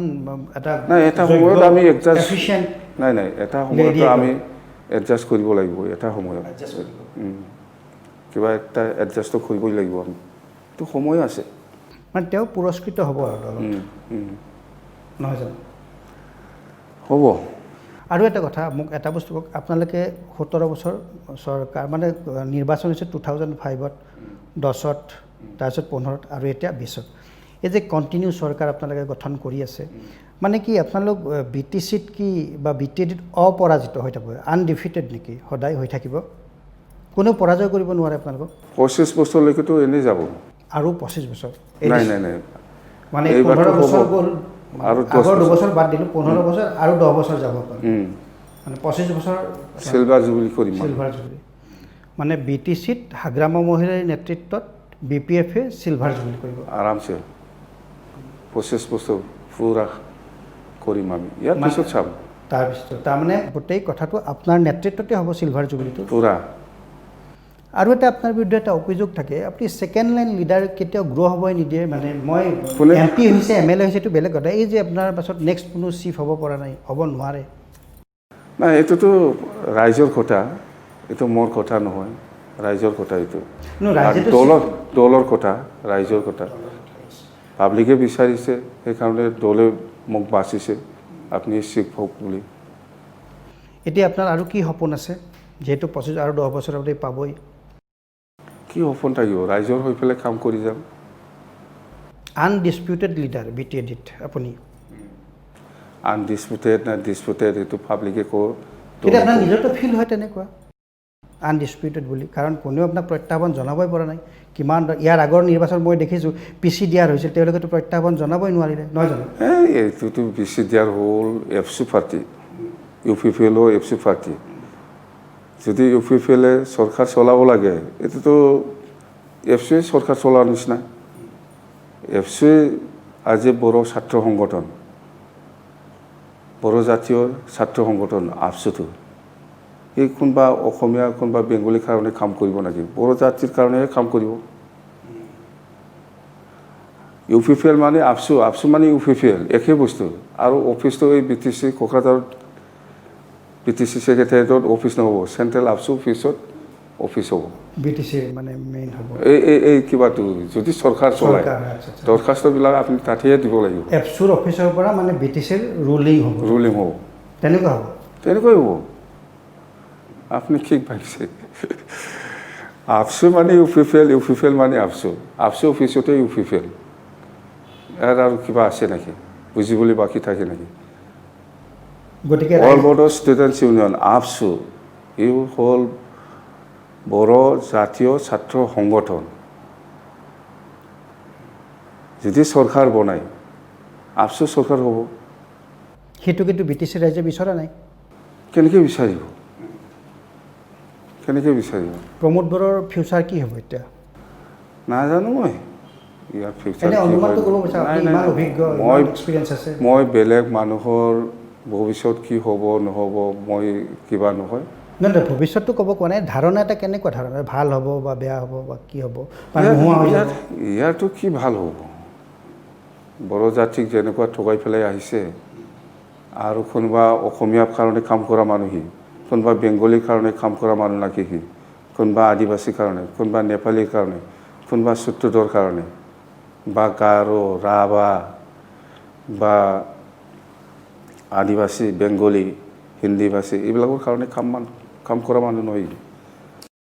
এটা নাই, এটা সময়ত আমি এডজাষ্ট, এফিচিয়েণ্ট, নাই নাই, এটা সময়তো আমি এডজাষ্ট কৰিব লাগিব, এটা সময়ত কিবা একটা এডজাষ্টটো কৰিবই লাগিব আমি, এইটো সময় আছে। মানে তেওঁ পুৰস্কৃত হ'ব আৰু দলত, নহয় জানো? হ'ব। আৰু এটা কথা, মোক এটা বস্তু কওক, আপোনালোকে 17 বছৰ চৰকাৰ, মানে নিৰ্বাচন হৈছে 2005-ত, 10-ত, তাৰপিছত 15-ত আৰু এতিয়া 20-ত, এই যে কণ্টিনিউ চৰকাৰ আপোনালোকে গঠন কৰি আছে, মানে কি আপোনালোক BTCত কি বা BTADত অপৰাজিত হৈ থাকিব, আনডিফিটেড নেকি, সদায় হৈ থাকিব, কোনেও পৰাজয় কৰিব নোৱাৰে আপোনালোকক? 25 বছৰলৈকেতো এনেই যাব। আৰু 25 বছৰ? নাই নাই নাই, মানে 15 বছৰ গ'ল, আৰু আগৰ 2 বছৰ বাদ দিলোঁ, 15 বছৰ আৰু 10 বছৰ যাব পাৰে, মানে 25 বছৰ চিলভাৰ জুবিলি কৰিম। চিলভাৰ জুবিলি, মানে BTCত হাগ্ৰামা মহিলাৰ নেতৃত্বত BPFে চিলভাৰ জুবিলি কৰিব আৰামছে, 25 বছৰ পুৰা কৰিম আমি, ইয়াৰ পিছত চাম। তাৰপিছত তাৰমানে গোটেই কথাটো আপোনাৰ নেতৃত্বতে হ'ব চিলভাৰ জুবিলিটো পুৰা। আৰু এটা আপোনাৰ বিৰুদ্ধে এটা অভিযোগ থাকে, আপুনি ছেকেণ্ড লাইন লিডাৰ কেতিয়াও গ্ৰ' হ'বই নিদিয়ে, মানে মই MP হৈছে, MLA হৈছে, এইটো বেলেগ কথা, এই যে আপোনাৰ পাছত নেক্সট কোনো চিফ হ'ব পৰা নাই, হ'ব নোৱাৰে। নাই, এইটোতো ৰাইজৰ কথা, এইটো মোৰ কথা নহয়, ৰাইজৰ কথা এইটো, দলৰ কথা, ৰাইজৰ কথা। পাব্লিকে বিচাৰিছে, সেইকাৰণে দলে মোক বাচিছে, আপুনি চিফ হওক বুলি। এতিয়া আপোনাৰ আৰু কি সপোন আছে, যিহেতু 25 আৰু 10 বছৰ আপুনি পাবই? কি সপোন থাকিব, ৰাইজৰ হৈ পেলাই কাম কৰি যাম। আনডিছপিউটেড লিডাৰ BTADত আপুনি? আনডিছপুটেড না ডিছপুটেড, এইটো পাব্লিকে কওঁ। কিন্তু আপোনাৰ নিজৰতো ফিল হয় তেনেকুৱা আনডিছপিউটেড বুলি, কাৰণ কোনেও আপোনাক প্ৰত্যাহ্বান জনাবই পৰা নাই। কিমান ইয়াৰ আগৰ নিৰ্বাচন মই দেখিছোঁ PC দিয়াৰ হৈছিল, তেওঁলোকেতো প্ৰত্যাহ্বান জনাবই নোৱাৰিলে, নহয় জানো? এইটোতো PC দিয়াৰ হ'ল FC পাৰ্টি, UPPLও FC পাৰ্টি। যদি UPPLে চৰকাৰ চলাব লাগে, এইটোতো FCয়ে চৰকাৰ চলোৱাৰ নিচিনা। FCয়ে আজি বড়ো ছাত্ৰ সংগঠন, বড়ো জাতীয় ছাত্ৰ সংগঠন ABSUটো, এই কোনোবা অসমীয়া কোনোবা বেংগলীৰ কাৰণে কাম কৰিব নেকি? বড়ো জাতিৰ কাৰণেহে কাম কৰিব। UPPL মানে ABSU, ABSU মানে UPPL, একেই বস্তু। আৰু অফিচটো এই BTC কোকৰাঝাৰত BTC ছেক্ৰেটাৰিয়েটত অফিচ নহ'ব, চেণ্ট্ৰেল ABSU অফিচত অফিচ হ'ব। BTC মানে মেইন হ'ব এই কিবাটো যদি চৰকাৰ চলায়, দৰখাস্তবিলাক আপুনি তাতেহে দিব লাগিব। ABSUৰ অফিচৰ পৰা মানে BTCৰ ৰুলিং হ'ব, তেনেকুৱা হ'ব? তেনেকুৱাই হ'ব। আপুনি ঠিক ভাবিছে। ABSU মানে UPPL, UPPL মানে ABSU, ABSU অফিচতে UPPL। ইয়াৰ আৰু কিবা আছে নেকি, বুজিবলৈ বাকী থাকে নেকি? গতিকে all Bodo students union ABSU, ই হ'ল বড়ো জাতীয় ছাত্ৰ সংগঠন। যদি চৰকাৰ বনায়, ABSU চৰকাৰ হ'ব। সেইটো কিন্তু BTC ৰাইজে বিচৰা নাই। কেনেকৈ বিচাৰিব? কেনেকৈ বিচাৰিব? প্ৰমোদ বড়োৰ ফিউচাৰ কি হ'ব এতিয়া? নাজানো মই ইয়াৰ ফিউচাৰ এনে কি অনুমানটো হয়। কৰিব বিচাৰোঁ, নাই, আপুনি নাই, ইমান নাই। অভিজ্ঞ, মই ইমান এক্সপিৰিয়েঞ্চ আছে। মই বেলেগ মানুহৰ ভৱিষ্যত কি হ'ব নহ'ব মই কিবা নহয়। নহয় নহয়, ভৱিষ্যতটো ক'ব কোৱা নাই, ধাৰণা এটা কেনেকুৱা ধাৰণা, ভাল হ'ব বা বেয়া হ'ব বা কি হ'ব বা নোহোৱা হৈ যাব? ইয়াৰটো কি ভাল হ'ব? বড়ো জাতিক যেনেকুৱা ঠগাই পেলাই আহিছে আৰু কোনোবা অসমীয়াৰ কাৰণে কাম কৰা মানুহ সি, কোনোবা বেংগলীৰ কাৰণে কাম কৰা মানুহ নাকি সি, কোনোবা আদিবাসীৰ কাৰণে, কোনোবা নেপালীৰ কাৰণে, কোনোবা চুত্ৰদৰ কাৰণে বা গাৰো ৰাভা বা আদিবাসী বেংগলী হিন্দীভাষী এইবিলাকৰ কাৰণে কাম কৰা মানুহ নহয়।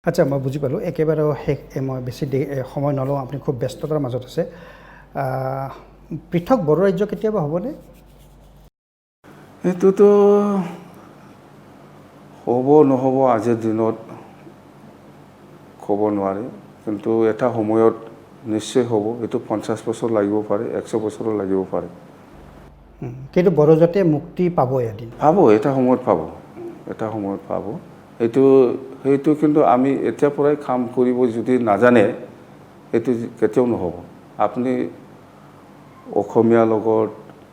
আচ্ছা, মই বুজি পালোঁ। একেবাৰে শেষ, মই বেছি সময় নলওঁ, আপুনি খুব ব্যস্ততাৰ মাজত আছে। পৃথক বড়ো ৰাজ্য কেতিয়াবা হ'বনে? এইটোতো হ'ব নহ'ব আজিৰ দিনত ক'ব নোৱাৰি, কিন্তু এটা সময়ত নিশ্চয় হ'ব। এইটো 50 বছৰ লাগিব পাৰে, 100 বছৰো লাগিব পাৰে। কিন্তু বড়ো জাতিয়ে মুক্তি পাবই এদিন। পাব, এটা সময়ত পাব, এটা সময়ত পাব। সেইটো কিন্তু আমি এতিয়াৰ পৰাই কাম কৰিব যদি নাজানে সেইটো কেতিয়াও নহ'ব। আপুনি অসমীয়াৰ লগত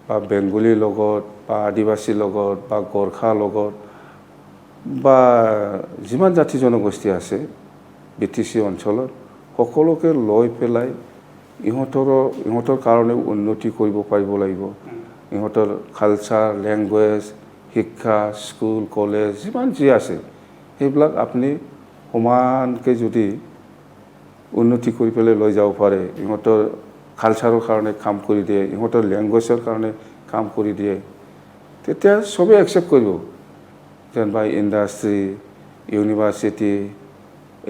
বা বেংগলীৰ লগত বা আদিবাসীৰ লগত বা গোৰ্খাৰ লগত বা যিমান জাতি জনগোষ্ঠী আছে BTC অঞ্চলত সকলোকে লৈ পেলাই ইহঁতৰ কাৰণে উন্নতি কৰিব পাৰিব লাগিব। ইহঁতৰ কালচাৰ, লেংগুৱেজ, শিক্ষা, স্কুল, কলেজ যিমান যি আছে সেইবিলাক আপুনি সমানকৈ যদি উন্নতি কৰি পেলাই লৈ যাব পাৰে, ইহঁতৰ কালচাৰৰ কাৰণে কাম কৰি দিয়ে, ইহঁতৰ লেংগুৱেজৰ কাৰণে কাম কৰি দিয়ে, তেতিয়া চবেই একচেপ্ট কৰিব। যেনিবা ইণ্ডাষ্ট্ৰী, ইউনিভাৰ্চিটি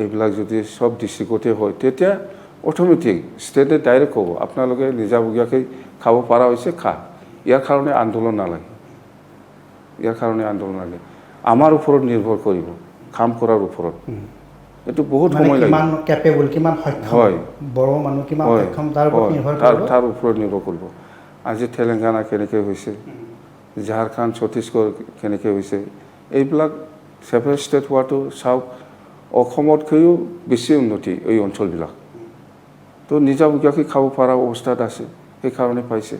এইবিলাক যদি চব ডিষ্ট্ৰিক্টতে হয় তেতিয়া অট'মেটিক ষ্টেটে ডাইৰেক্ট ক'ব আপোনালোকে নিজাববীয়াকৈ খাব পৰা হৈছে, খা। ইয়াৰ কাৰণে আন্দোলন নালাগে, ইয়াৰ কাৰণে আন্দোলন নালাগে। আমাৰ ওপৰত নিৰ্ভৰ কৰিব, কাম কৰাৰ ওপৰত। এইটো বহুত সময় লাগিব। কিমান কেপেবল, কিমান সক্ষম, হয়, বড়ো মানুহ কিমান সক্ষম তাৰ ওপৰত নিৰ্ভৰ কৰিব। তাৰ ওপৰত নিৰ্ভৰ কৰিব। আজি তেলেংগানা কেনেকৈ হৈছে, ঝাৰখণ্ড, ছত্তীশগড় কেনেকৈ হৈছে, এইবিলাক ছেপাৰেট ষ্টেট হোৱাটো চাওক, অসমতকৈও বেছি উন্নতি এই অঞ্চলবিলাক। তো নিজাববীয়াকৈ খাব পৰা অৱস্থাত আছে, সেইকাৰণে পাইছে।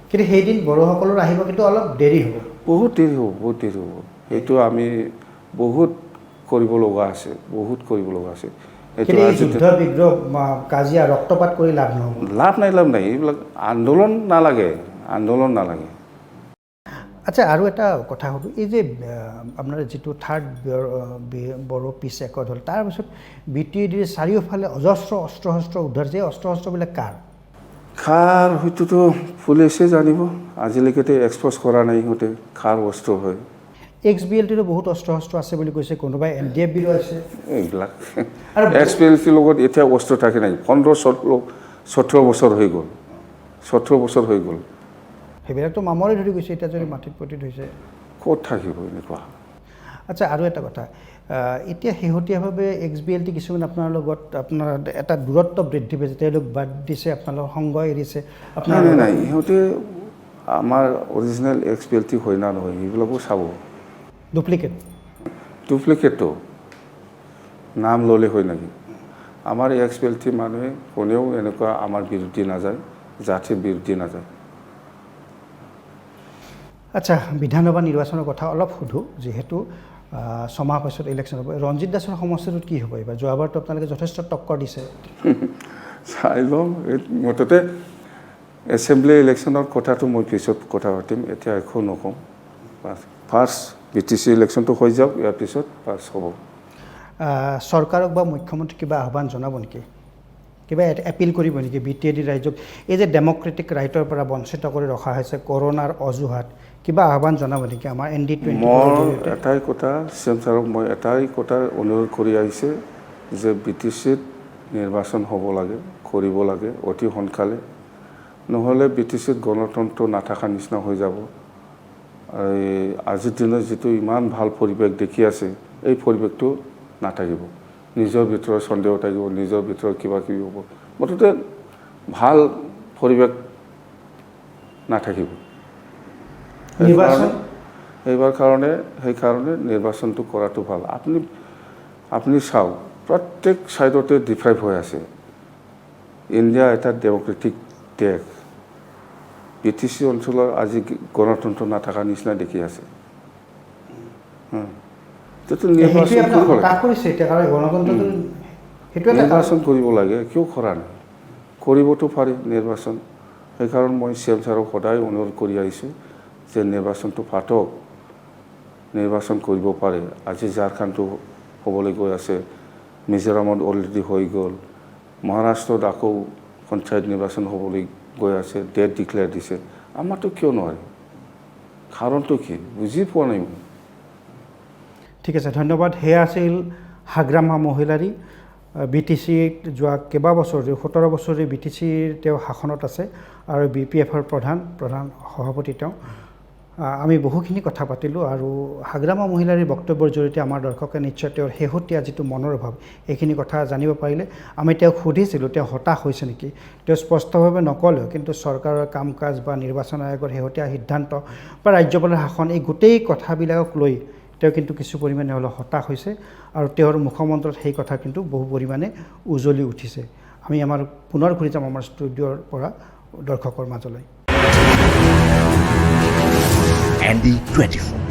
কিন্তু সেইদিন বড়োসকলৰ আহিব কিন্তু অলপ দেৰি হ'ব। বহুত দেৰি হ'ব, বহুত দেৰি হ'ব। সেইটো আমি বহুত কৰিব লগা আছে, বহুত কৰিব লগা আছে। কিন্তু এই যুদ্ধ বিগ্ৰহ, কাজিয়া, ৰক্তপাত কৰি লাভ নহ'ব। লাভ নাই। এইবিলাক আন্দোলন নালাগে, আন্দোলন নালাগে। আচ্ছা, আৰু এটা কথা সুধোঁ, এই যে আপোনাৰ যিটো থাৰ্ড বড়ো পিছ একৰ্ড হ'ল, তাৰপিছত BTADৰ চাৰিওফালে অজস্ৰ অস্ত্ৰ শস্ত্ৰ উদ্ধাৰ হৈছে। এই অস্ত্ৰ শস্ত্ৰবিলাক কাৰ? হয়তোতো পুলিচে জানিব, আজিলৈকে এক্সপ'জ কৰা নাই সিহঁতে কাৰ অস্ত্ৰ হয়। XBLTৰো বহুত অস্ত্ৰ শস্ত্ৰ আছে বুলি কৈছে, কোনোবাই NDFBৰো আছে। এইবিলাক আৰু XBLTৰ লগত এতিয়া অস্ত্ৰ থাকে নাই, 15-17 বছৰ হৈ গ'ল, 17 বছৰ হৈ গ'ল। সেইবিলাকতো মামৰে ধৰি গৈছে, এতিয়া যদি মাটিত পতি হৈছে ক'ত থাকিব এনেকুৱা। আচ্ছা, আৰু এটা কথা, এতিয়া শেহতীয়াভাৱে XBLT কিছুমান আপোনাৰ লগত আপোনাৰ এটা দূৰত্ব বৃদ্ধি পাইছে, তেওঁলোক বাদ দিছে, আপোনালোকৰ সংগ এৰিছে। নাই, ইহঁতে আমাৰ অৰিজিনেল XBLT হয় না নহয় সেইবিলাকো চাব। ডুপ্লিকেটটো নাম ল'লে হয় নেকি? আমাৰ XBLT মানুহে কোনেও এনেকুৱা আমাৰ বিৰুদ্ধে নাযায়, জাতিৰ বিৰুদ্ধে নাযায়। আচ্ছা, বিধানসভা নিৰ্বাচনৰ কথা অলপ সোধোঁ, যিহেতু ছমাহ পাছত ইলেকশ্যন হ'ব। ৰঞ্জিত দাসৰ সমষ্টিটোত কি হ'ব এইবাৰ? যোৱাবাৰতো আপোনালোকে যথেষ্ট টক্কৰ দিছে। চাই লওঁ, মুঠতে এছেম্বলি ইলেকশ্যনৰ কথাটো মই পিছত কথা পাতিম, এতিয়া একো নকওঁ। ফাৰ্ষ্ট BTC ইলেকশ্যনটো হৈ যাওক, ইয়াৰ পিছত পাছ হ'ব। চৰকাৰক বা মুখ্যমন্ত্ৰীক কিবা আহ্বান জনাব নেকি? কিবা এপিল কৰিব নেকি BTAD ৰাইজক? এই যে ডেম'ক্ৰেটিক ৰাইটৰ পৰা বঞ্চিত কৰি ৰখা হৈছে কৰোণাৰ অজুহাত, কিবা আহ্বান জনাব নেকি আমাৰ ND24? মই এটাই কথা CM ছাৰক মই এটাই কথা অনুৰোধ কৰি আহিছে যে BTCত নিৰ্বাচন হ'ব লাগে, কৰিব লাগে অতি সোনকালে, নহ'লে BTCত গণতন্ত্ৰ নাথাকা নিচিনা হৈ যাব। আজিৰ দিনত যিটো ইমান ভাল পৰিৱেশ দেখি আছে, এই পৰিৱেশটো নাথাকিব। নিজৰ ভিতৰত সন্দেহ থাকিব, নিজৰ ভিতৰত কিবা কিবি হ'ব, মুঠতে ভাল পৰিৱেশ নাথাকিব। সেইকাৰণে নিৰ্বাচনটো কৰাটো ভাল। আপুনি চাওক প্ৰত্যেক ছাইডতে ডিফাইভ হৈ আছে ইণ্ডিয়া এটা ডেম'ক্ৰেটিক দেশ BTC অঞ্চলৰ আজি গণতন্ত্ৰ নাথাকা নিচিনা দেখি আছে নিৰ্বাচন কৰিব লাগে কিয় কৰা নাই কৰিবতো পাৰি নিৰ্বাচন সেইকাৰণে মই CM ছাৰক সদায় অনুৰোধ কৰি আহিছোঁ যে নিৰ্বাচনটো পাতক নিৰ্বাচন কৰিব পাৰে আজি ঝাৰখণ্ডটো হ'বলৈ গৈ আছে মিজোৰামত অলৰেডি হৈ গ'ল মহাৰাষ্ট্ৰত আকৌ পঞ্চায়ত নিৰ্বাচন হ'বলৈ গৈ আছে ডেট ডিক্লেয়াৰ দিছে আমাৰতো কিয় নোৱাৰে কাৰণটো কি বুজি পোৱা নাই মই ঠিক আছে ধন্যবাদ সেয়া আছিল হাগ্ৰামা মহিলাৰী BTC যোৱা কেইবা বছৰে 17 বছৰে BTC তেওঁ শাসনত আছে আৰু BPFৰ প্ৰধান সভাপতি তেওঁ আমি বহুখিনি কথা পাতিলোঁ আৰু হাগ্ৰামা মহিলাৰীৰ বক্তব্যৰ জৰিয়তে আমাৰ দৰ্শকে নিশ্চয় তেওঁৰ শেহতীয়া যিটো মনৰ ভাৱ এইখিনি কথা জানিব পাৰিলে আমি তেওঁক সুধিছিলোঁ তেওঁ হতাশ হৈছে নেকি তেওঁ স্পষ্টভাৱে নক'লেও কিন্তু চৰকাৰৰ কাম কাজ বা নিৰ্বাচন আয়োগৰ শেহতীয়া সিদ্ধান্ত বা ৰাজ্যপালৰ শাসন এই গোটেই কথাবিলাকক লৈ তেওঁ কিন্তু কিছু পৰিমাণে হ'লেও হতাশ হৈছে আৰু তেওঁৰ মুখমন্ত্ৰত সেই কথা কিন্তু বহু পৰিমাণে উজলি উঠিছে আমি আমাৰ পুনৰ ঘূৰি যাম আমাৰ ষ্টুডিঅ'ৰ পৰা দৰ্শকৰ মাজলৈ ND24